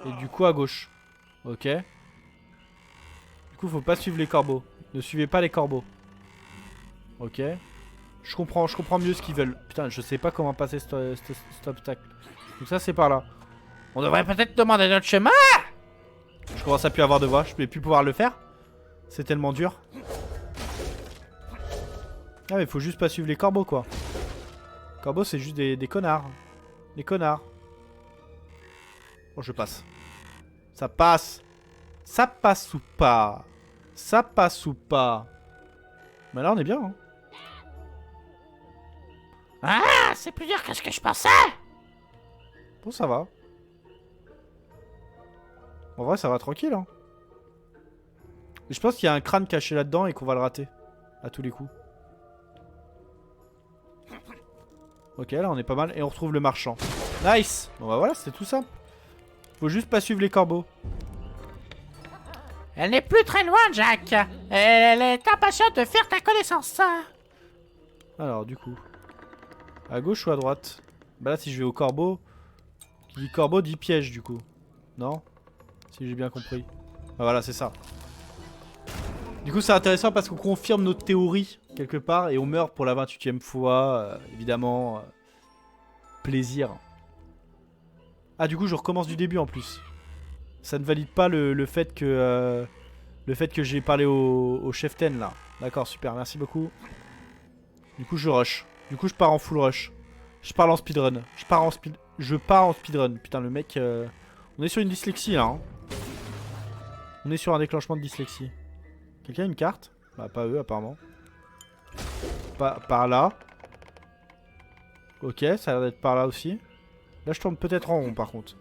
Speaker 1: Et du coup à gauche. Ok. Du coup faut pas suivre les corbeaux. Ne suivez pas les corbeaux. Ok. Je comprends mieux ce qu'ils veulent. Putain, je sais pas comment passer cet obstacle. Donc ça c'est par là.
Speaker 2: On devrait peut-être demander notre chemin.
Speaker 1: Je commence à plus avoir de voix. Je vais plus pouvoir le faire. C'est tellement dur. Ah mais faut juste pas suivre les corbeaux quoi. Les corbeaux c'est juste des connards. Des connards. Bon je passe. Ça passe. Ça passe ou pas? Ça passe ou pas? Bah là on est bien hein.
Speaker 3: Ah, c'est plus dur que ce que je pensais.
Speaker 1: Bon ça va. En vrai ça va tranquille hein. Mais je pense qu'il y a un crâne caché là-dedans et qu'on va le rater. À tous les coups. Ok là on est pas mal et on retrouve le marchand. Nice. Bon bah voilà c'était tout simple. Faut juste pas suivre les corbeaux.
Speaker 3: Elle n'est plus très loin, Jack. Elle est impatiente de faire ta connaissance.
Speaker 1: Alors du coup. À gauche ou à droite? Bah là si je vais au corbeau. Qui dit corbeau dit piège du coup. Non? Si j'ai bien compris. Ah voilà c'est ça. Du coup c'est intéressant parce qu'on confirme notre théorie quelque part. Et on meurt pour la 28e fois. Évidemment. Plaisir. Ah du coup je recommence du début en plus. Ça ne valide pas le fait que j'ai parlé au chef Ten là. D'accord super merci beaucoup. Du coup je rush. Du coup je pars en full rush. Je pars en speedrun. Je pars en speedrun. Putain le mec on est sur une dyslexie là hein. On est sur un déclenchement de dyslexie. Quelqu'un a une carte? Bah pas eux apparemment. Par là. Ok ça a l'air d'être par là aussi. Là je tourne peut-être en rond par contre.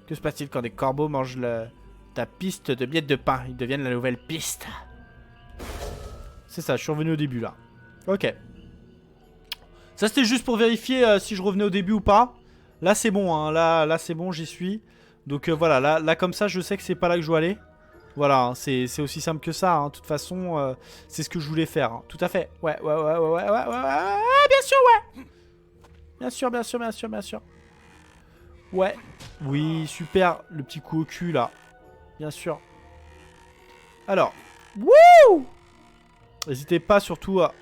Speaker 1: Que se passe-t-il quand des corbeaux mangent ta piste de miettes de pain? Ils deviennent la nouvelle piste. C'est ça je suis revenu au début là. Ok. Ça c'était juste pour vérifier si je revenais au début ou pas. Là c'est bon hein. Là c'est bon j'y suis. Donc voilà là comme ça je sais que c'est pas là que je dois aller. Voilà hein, c'est aussi simple que ça hein. De toute façon c'est ce que je voulais faire hein. Tout à fait. Ouais bien sûr ouais. Bien sûr. Ouais. Oui super le petit coup au cul là. Bien sûr. Alors. Wouh. N'hésitez pas surtout à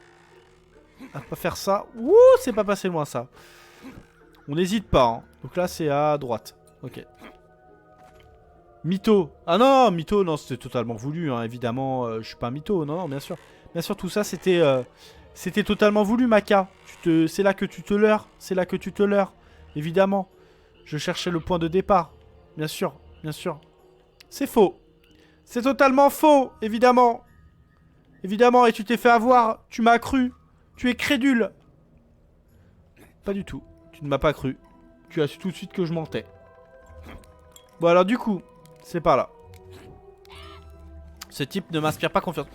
Speaker 1: pas faire ça. Ouh c'est pas passé loin ça. On n'hésite pas hein. Donc là c'est à droite. Ok. Mytho. Ah non, mytho, non, c'était totalement voulu, hein, évidemment. Je suis pas un mytho, non, non, bien sûr. Bien sûr, tout ça, c'était totalement voulu, Maka. C'est là que tu te leurres. C'est là que tu te leurres. Évidemment. Je cherchais le point de départ. Bien sûr, bien sûr. C'est faux. C'est totalement faux, évidemment. Évidemment, et tu t'es fait avoir. Tu m'as cru. Tu es crédule. Pas du tout. Tu ne m'as pas cru. Tu as su tout de suite que je mentais. Bon, alors du coup, c'est par là. Ce type ne m'inspire pas confiance.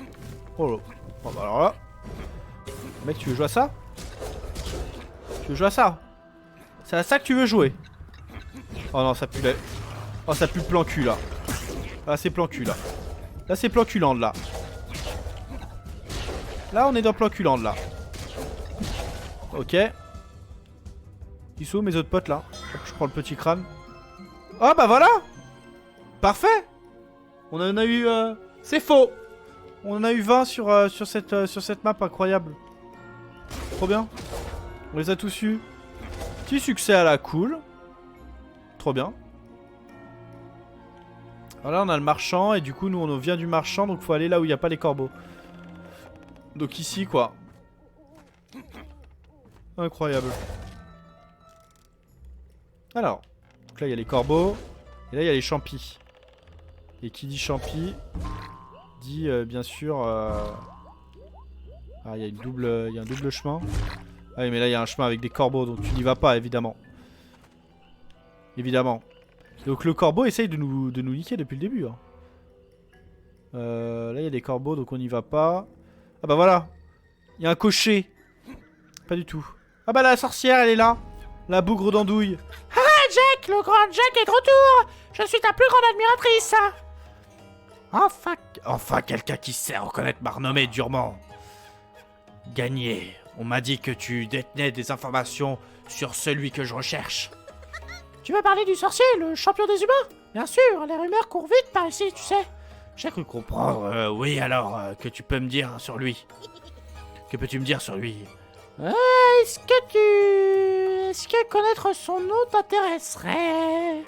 Speaker 1: Oh là. Bon, bah alors là. Mec, tu veux jouer à ça? Tu veux jouer à ça? C'est à ça que tu veux jouer? Oh non, ça pue la... Oh, ça pue le plan cul, là. Là, c'est plan cul, là. Là, c'est plan culande, là. Là, on est dans plan culande, là. Ok. Ils sont où, mes autres potes, là? Hop, je prends le petit crâne. Oh, bah voilà! Parfait! On en a eu... C'est faux! On en a eu 20 sur cette map, incroyable. Trop bien. On les a tous eus. Petit succès à la cool. Trop bien. Voilà, on a le marchand. Et du coup, nous, on vient du marchand. Donc, faut aller là où il n'y a pas les corbeaux. Donc, ici, quoi. Incroyable. Alors. Donc là, il y a les corbeaux. Et là, il y a les champis. Et qui dit champi dit, bien sûr... Ah, il y a un double chemin. Ah oui, mais là, il y a un chemin avec des corbeaux. Donc, tu n'y vas pas, évidemment. Évidemment. Donc le corbeau essaye de nous niquer depuis le début. Hein. Là il y a des corbeaux donc on n'y va pas. Ah bah voilà. Il y a un cocher. Pas du tout. Ah bah la sorcière elle est là. La bougre d'andouille.
Speaker 3: Ah Jack, le grand Jack est de retour. Je suis ta plus grande admiratrice.
Speaker 2: Enfin quelqu'un qui sait reconnaître ma renommée durement. Gagné. On m'a dit que tu détenais des informations sur celui que je recherche.
Speaker 3: Tu veux parler du sorcier, le champion des humains? Bien sûr, les rumeurs courent vite par ici, tu sais.
Speaker 2: J'ai cru comprendre. Oui, alors, que tu peux me dire sur lui? Que peux-tu me dire sur lui?
Speaker 3: Est-ce que connaître son nom t'intéresserait?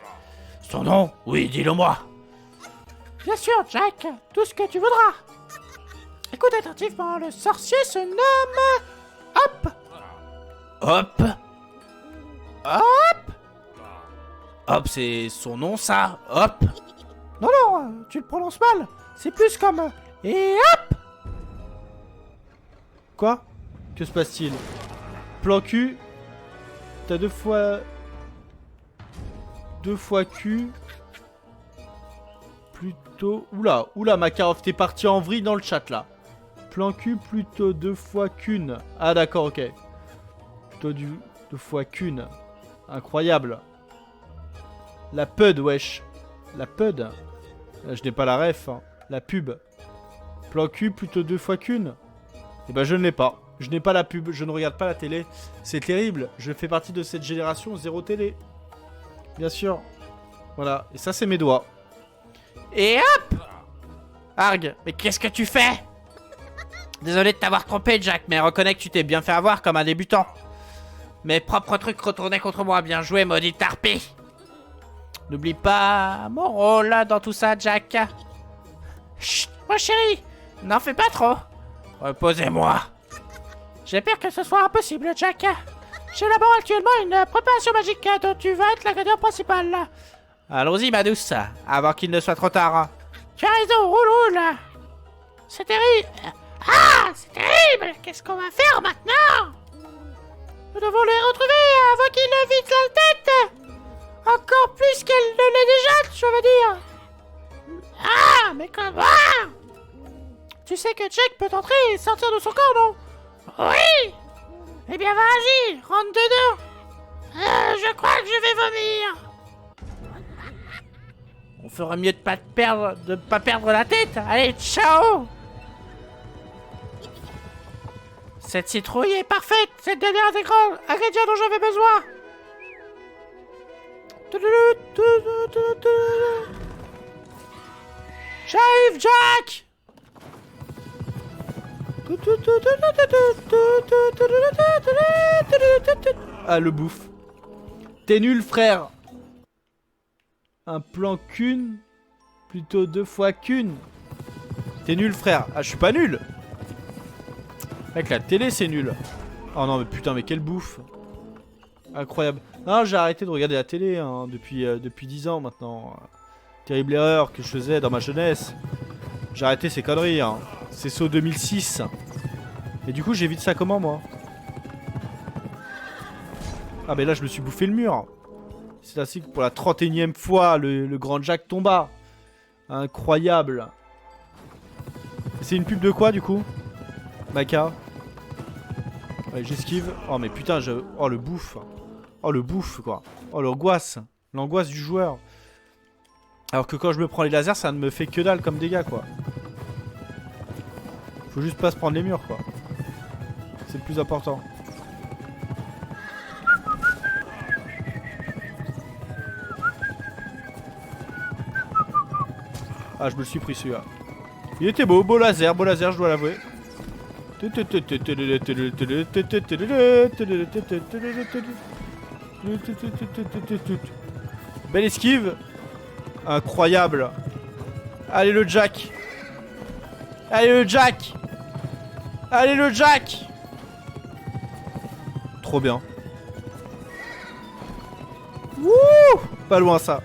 Speaker 2: Son nom? Oui, dis-le-moi.
Speaker 3: Bien sûr, Jack, tout ce que tu voudras. Écoute attentivement, le sorcier se nomme... Hop!
Speaker 2: Hop? Hop, c'est son nom, ça? Hop?
Speaker 3: Non, non, tu le prononces mal. C'est plus comme... Et hop!
Speaker 1: Quoi? Que se passe-t-il? Plan cul. T'as deux fois Q. Plutôt... Oula, Makarov, t'es parti en vrille dans le chat, là. Plan cul, plutôt 2 fois qu'une. Ah, d'accord, ok. Plutôt 2 fois qu'une. Incroyable. La PUD, wesh. La PUD. Je n'ai pas la ref. Hein. La pub. Plan cul, plutôt 2 fois qu'une. Eh ben, je ne l'ai pas. Je n'ai pas la pub. Je ne regarde pas la télé. C'est terrible. Je fais partie de cette génération zéro télé. Bien sûr. Voilà. Et ça, c'est mes doigts.
Speaker 2: Et hop! Arg, mais qu'est-ce que tu fais? Désolé de t'avoir trompé, Jack, mais reconnais que tu t'es bien fait avoir comme un débutant. Mes propres trucs retournaient contre moi. Bien joué, maudite harpie. N'oublie pas mon rôle dans tout ça, Jack.
Speaker 3: Chut, mon chéri,
Speaker 2: n'en fais pas trop. Reposez-moi.
Speaker 3: J'ai peur que ce soit impossible, Jack. J'élabore actuellement une préparation magique dont tu vas être l'ingrédient principal.
Speaker 2: Allons-y, ma douce, avant qu'il ne soit trop tard.
Speaker 3: Tu as raison, roule. C'est terrible. Ah, c'est terrible. Qu'est-ce qu'on va faire maintenant? Nous devons les retrouver avant qu'ils ne vident la tête. Encore plus qu'elle ne l'est déjà, je veux dire. Ah, mais comment? Tu sais que Jack peut entrer et sortir de son corps, non? Oui. Eh bien, vas-y, rentre dedans. Je crois que je vais vomir.
Speaker 2: On ferait mieux de pas perdre la tête. Allez, ciao.
Speaker 3: Cette citrouille est parfaite. C'est le dernier ingrédient dont j'avais besoin. J'arrive, Jack.
Speaker 1: Ah, le bouffe. T'es nul, frère. Un plan qu'une. Plutôt 2 fois qu'une. T'es nul, frère. Ah, je suis pas nul. Mec, la télé, c'est nul. Oh non, mais putain, mais quelle bouffe. Incroyable. Non, j'ai arrêté de regarder la télé hein, depuis 10 ans maintenant. Terrible erreur que je faisais dans ma jeunesse. J'ai arrêté ces conneries. Hein. C'est saut 2006. Et du coup, j'évite ça comment, moi? Ah, mais là, je me suis bouffé le mur. C'est ainsi que pour la 31e fois, le grand Jack tomba. Incroyable. C'est une pub de quoi, du coup? Maca. Ouais, j'esquive. Oh, mais putain, oh, le bouffe. Oh, le bouffe, quoi. Oh, l'angoisse. L'angoisse du joueur. Alors que quand je me prends les lasers, ça ne me fait que dalle comme dégâts, quoi. Faut juste pas se prendre les murs, quoi. C'est le plus important. Ah, je me le suis pris celui-là. Il était beau, beau laser, je dois l'avouer. Belle esquive. Incroyable. Allez le Jack. Allez le Jack. Allez le Jack. Trop bien. Wouh. Pas loin ça.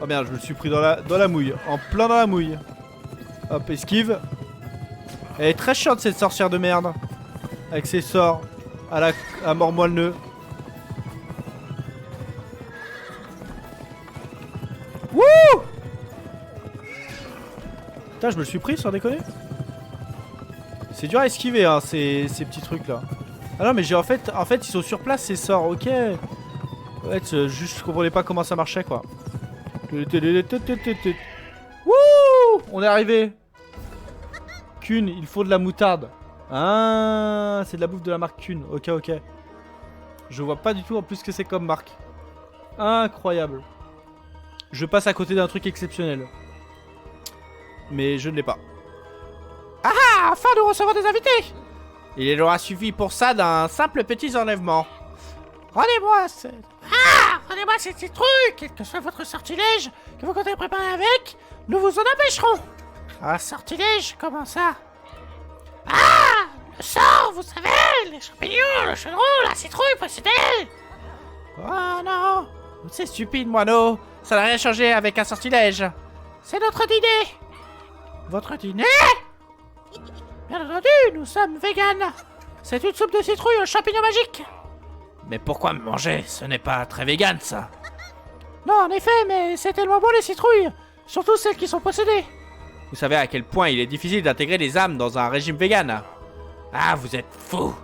Speaker 1: Oh merde, je me suis pris dans la mouille. En plein dans la mouille. Hop, esquive. Elle est très chiante cette sorcière de merde. Avec ses sorts à mort-moi le nœud. Wouh! Putain, je me le suis pris sans déconner. C'est dur à esquiver hein, ces petits trucs là. Ah non mais j'ai en fait ils sont sur place ces sorts, ok. Ouais, juste je comprenais pas comment ça marchait quoi. Wouh! On est arrivé. Kuhn, il faut de la moutarde. Ah, c'est de la bouffe de la marque Kuhn. Ok, ok. Je vois pas du tout en plus ce que c'est comme marque. Incroyable. Je passe à côté d'un truc exceptionnel. Mais je ne l'ai pas.
Speaker 3: Ah, afin de recevoir des invités.
Speaker 2: Il aura suffi pour ça d'un simple petit enlèvement.
Speaker 3: Rendez-moi ces petits trucs, quel que soit votre sortilège que vous comptez préparer avec, nous vous en empêcherons. Un sortilège, comment ça? Ah, le sort, vous savez, les champignons, le chaudron, la citrouille possédée.
Speaker 2: Oh non, c'est stupide, moineau. Ça n'a rien changé avec un sortilège.
Speaker 3: C'est notre dîner. Votre dîner? Bien entendu, nous sommes véganes. C'est une soupe de citrouille aux champignons magiques.
Speaker 2: Mais pourquoi me manger? Ce n'est pas très vegan, ça.
Speaker 3: Non, en effet, mais c'est tellement bon les citrouilles. Surtout celles qui sont possédées.
Speaker 2: Vous savez à quel point il est difficile d'intégrer les âmes dans un régime vegan. Ah, vous êtes fou.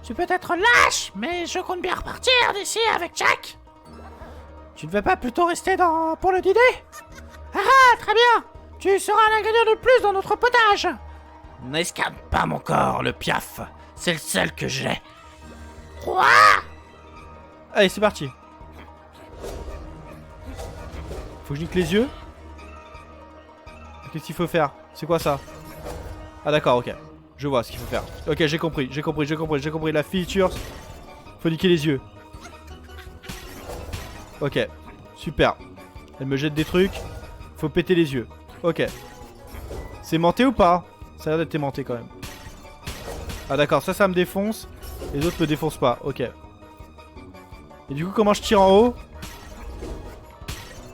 Speaker 3: Tu peux être lâche, mais je compte bien repartir d'ici avec Jack. Tu ne veux pas plutôt rester pour le dîner? Ah, très bien. Tu seras un ingrédient de plus dans notre potage.
Speaker 2: N'escape pas mon corps, le piaf. C'est le seul que j'ai.
Speaker 3: Quoi?
Speaker 1: Allez, c'est parti. Faut que je nique les yeux. Qu'est-ce qu'il faut faire? C'est quoi ça? Ah d'accord, ok. Je vois ce qu'il faut faire. Ok, j'ai compris. La feature. Faut niquer les yeux. Ok, super. Elle me jette des trucs. Faut péter les yeux. Ok. C'est menté ou pas? Ça a l'air d'être aimanté quand même. Ah d'accord, ça me défonce. Les autres me défoncent pas, ok. Et du coup, comment je tire en haut?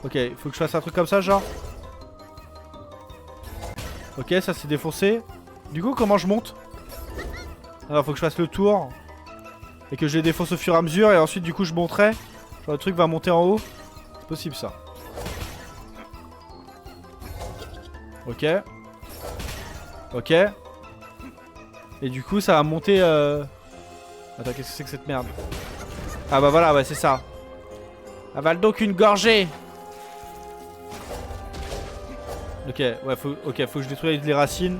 Speaker 1: Ok, il faut que je fasse un truc comme ça, genre. Ok, ça c'est défoncé. Du coup, comment je monte? Alors, faut que je fasse le tour. Et que je les défonce au fur et à mesure. Et ensuite, du coup, je monterai. Genre, le truc va monter en haut. C'est possible, ça. Ok. Ok. Et du coup, ça va monter... Attends, qu'est-ce que c'est que cette merde? Ah bah voilà, ouais, c'est ça.
Speaker 2: Avale donc une gorgée.
Speaker 1: Ok, ouais, faut que je détruise les racines.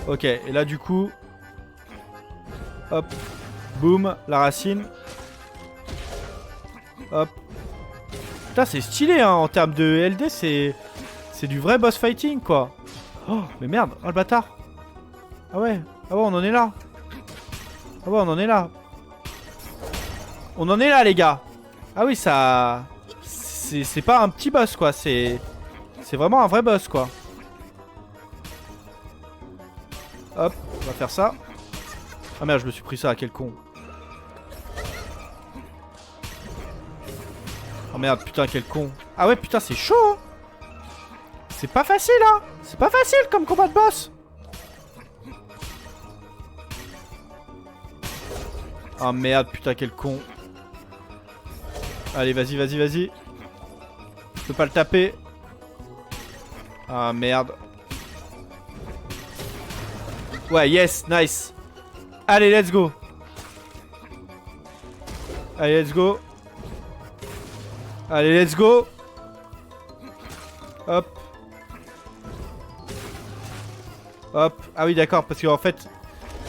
Speaker 1: Ok, et là du coup... Hop. Boum, la racine. Hop. Putain, c'est stylé, hein, en termes de LD, c'est du vrai boss fighting, quoi. Oh, mais merde, oh le bâtard. Ah ouais, on en est là. Ah ouais, on en est là. On en est là, les gars. Ah oui, ça... C'est pas un petit boss, quoi. C'est vraiment un vrai boss, quoi. Hop, on va faire ça. Ah merde, je me suis pris ça, quel con. Oh merde, putain, quel con. Ah ouais, putain, c'est chaud, hein. C'est pas facile, hein. C'est pas facile comme combat de boss. Oh merde, putain, quel con. Allez, vas-y, vas-y, vas-y. Je peux pas le taper. Ah merde. Ouais, yes, nice. Allez, let's go. Allez, let's go. Allez, let's go. Hop. Hop. Ah oui, d'accord, parce qu'en fait,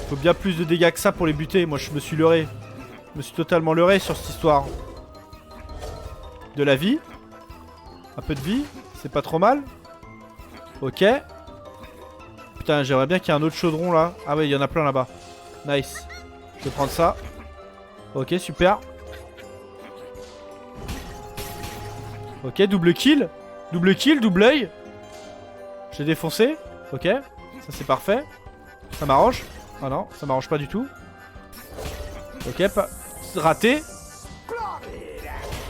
Speaker 1: faut bien plus de dégâts que ça pour les buter. Moi, je me suis leurré. Je me suis totalement leurré sur cette histoire. De la vie. Un peu de vie. C'est pas trop mal. Ok. Putain, j'aimerais bien qu'il y ait un autre chaudron là. Ah ouais, il y en a plein là-bas. Nice. Je vais prendre ça. Ok, super. Ok, double kill. Double kill, double œil. J'ai défoncé. Ok. Ça c'est parfait. Ça m'arrange. Ah non, ça m'arrange pas du tout. Ok, pas... raté.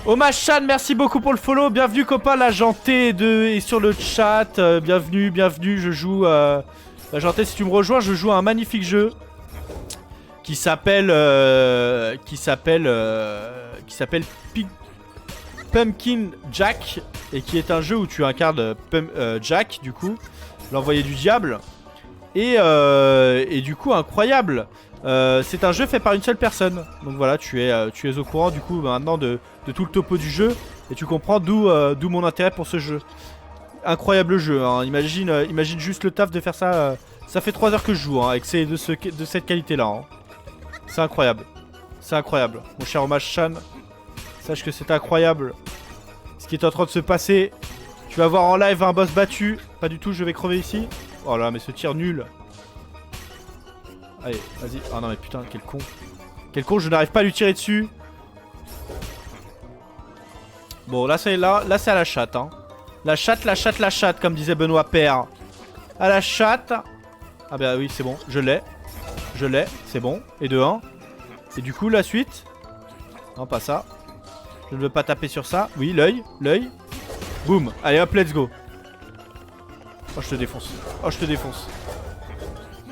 Speaker 1: Omachan, merci beaucoup pour le follow. Bienvenue copain, la Janté est sur le chat. Bienvenue, bienvenue. Je joue... La Janté, si tu me rejoins, je joue à un magnifique jeu. Qui s'appelle... Pumpkin Jack. Et qui est un jeu où tu incarnes Jack, du coup. L'envoyé du diable. Et du coup, incroyable. C'est un jeu fait par une seule personne. Donc voilà, tu es au courant du coup maintenant de tout le topo du jeu. Et tu comprends d'où mon intérêt pour ce jeu. Incroyable jeu, hein. Imagine juste le taf de faire ça. Ça fait 3 heures que je joue, hein, et que c'est de cette qualité là, hein. C'est incroyable. C'est incroyable. Mon cher Omachan, sache que c'est incroyable ce qui est en train de se passer. Tu vas voir en live un boss battu. Pas du tout, je vais crever ici. Oh là, mais ce tir nul. Allez, vas-y. Ah non, mais putain, quel con. Quel con, je n'arrive pas à lui tirer dessus. Bon, là, c'est à la chatte, hein. La chatte, comme disait Benoît Père. À la chatte. Ah bah oui, c'est bon, je l'ai. Je l'ai, c'est bon. Et de 1. Et du coup, la suite. Non, pas ça. Je ne veux pas taper sur ça. Oui, l'œil. Boum. Allez, hop, let's go. Oh, je te défonce. Oh, je te défonce.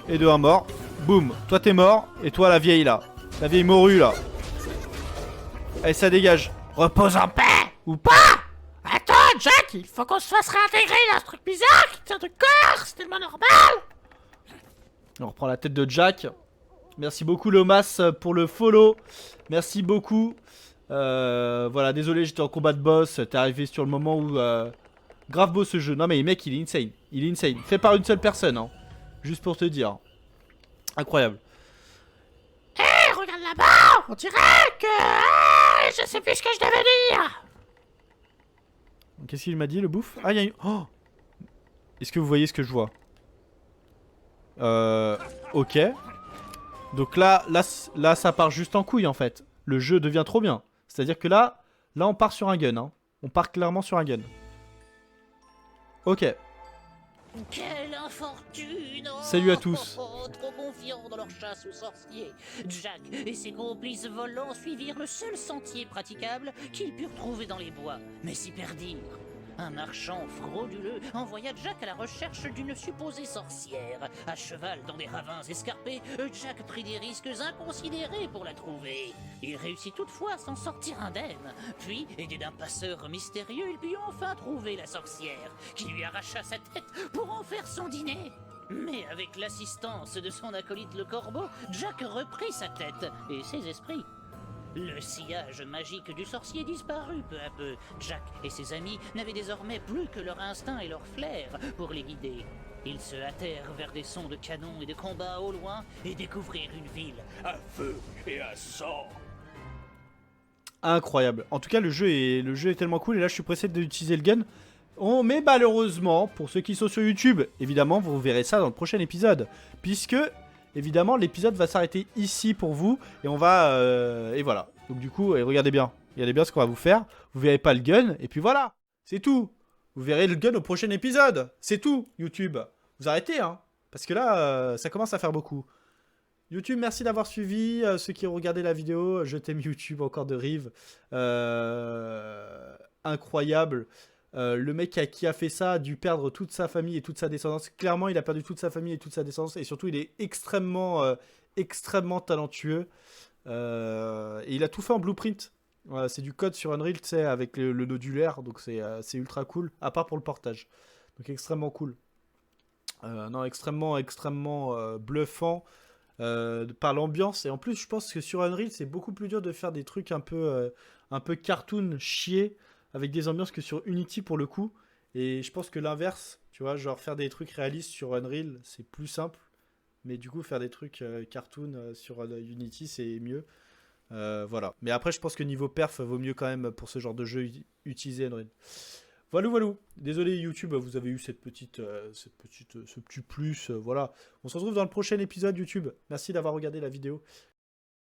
Speaker 1: Et de 1 mort. Boum. Toi, t'es mort. Et toi, la vieille, là. La vieille morue, là. Allez, ça dégage.
Speaker 3: Repose en paix.
Speaker 1: Ou pas.
Speaker 3: Attends, Jack, il faut qu'on se fasse réintégrer dans ce truc bizarre qui tient de corps. C'est tellement normal.
Speaker 1: On reprend la tête de Jack. Merci beaucoup, Lomas, pour le follow. Merci beaucoup. Voilà, désolé, j'étais en combat de boss. T'es arrivé sur le moment où... grave beau ce jeu. Non mais mec, il est insane. Il est insane. Fait par une seule personne, hein. Juste pour te dire. Incroyable.
Speaker 3: Hé, regarde là-bas. On dirait que... je sais plus ce que je devais dire.
Speaker 1: Qu'est-ce qu'il m'a dit, le bouffe? Ah, il y a une... Oh. Est-ce que vous voyez ce que je vois? Ok. Donc là, ça part juste en couille, en fait. Le jeu devient trop bien. C'est-à-dire que là, on part sur un gun, hein. On part clairement sur un gun. Ok.
Speaker 4: Quelle infortune!
Speaker 1: Salut à tous.
Speaker 4: Trop confiants dans leur chasse aux sorciers. Jack et ses complices volants suivirent le seul sentier praticable qu'ils purent trouver dans les bois, mais s'y perdirent. Un marchand frauduleux envoya Jack à la recherche d'une supposée sorcière. À cheval dans des ravins escarpés, Jack prit des risques inconsidérés pour la trouver. Il réussit toutefois à s'en sortir indemne. Puis, aidé d'un passeur mystérieux, il put enfin trouver la sorcière, qui lui arracha sa tête pour en faire son dîner. Mais avec l'assistance de son acolyte le corbeau, Jack reprit sa tête et ses esprits. Le sillage magique du sorcier disparut peu à peu. Jack et ses amis n'avaient désormais plus que leur instinct et leur flair pour les guider. Ils se hâtèrent vers des sons de canon et de combats au loin et découvrirent une ville à feu et à sang.
Speaker 1: Incroyable. En tout cas, le jeu est tellement cool. Et là, je suis pressé d'utiliser le gun. Oh, mais malheureusement, pour ceux qui sont sur YouTube, évidemment, vous verrez ça dans le prochain épisode. Puisque, évidemment, l'épisode va s'arrêter ici pour vous. Et on va... et voilà. Donc du coup, regardez bien. Regardez bien ce qu'on va vous faire. Vous verrez pas le gun. Et puis voilà. C'est tout. Vous verrez le gun au prochain épisode. C'est tout, YouTube. Vous arrêtez, hein. Parce que là, ça commence à faire beaucoup. YouTube, merci d'avoir suivi. Ceux qui ont regardé la vidéo, je t'aime YouTube, encore de Rive. Incroyable. Le mec qui a fait ça a dû perdre toute sa famille et toute sa descendance. Clairement, il a perdu toute sa famille et toute sa descendance. Et surtout, il est extrêmement, extrêmement talentueux. Et il a tout fait en blueprint. Voilà, c'est du code sur Unreal, tu sais, avec le nodulaire. Donc c'est ultra cool, à part pour le portage. Donc extrêmement cool. Non, extrêmement, extrêmement bluffant. Par l'ambiance, et en plus je pense que sur Unreal c'est beaucoup plus dur de faire des trucs un peu cartoon chier avec des ambiances que sur Unity pour le coup, et je pense que l'inverse, tu vois, genre faire des trucs réalistes sur Unreal c'est plus simple, mais du coup faire des trucs cartoon sur Unity c'est mieux. Voilà, mais après je pense que niveau perf vaut mieux quand même pour ce genre de jeu utiliser Unreal. Voilà, voilà. Désolé YouTube, vous avez eu ce petit plus. Voilà. On se retrouve dans le prochain épisode YouTube. Merci d'avoir regardé la vidéo.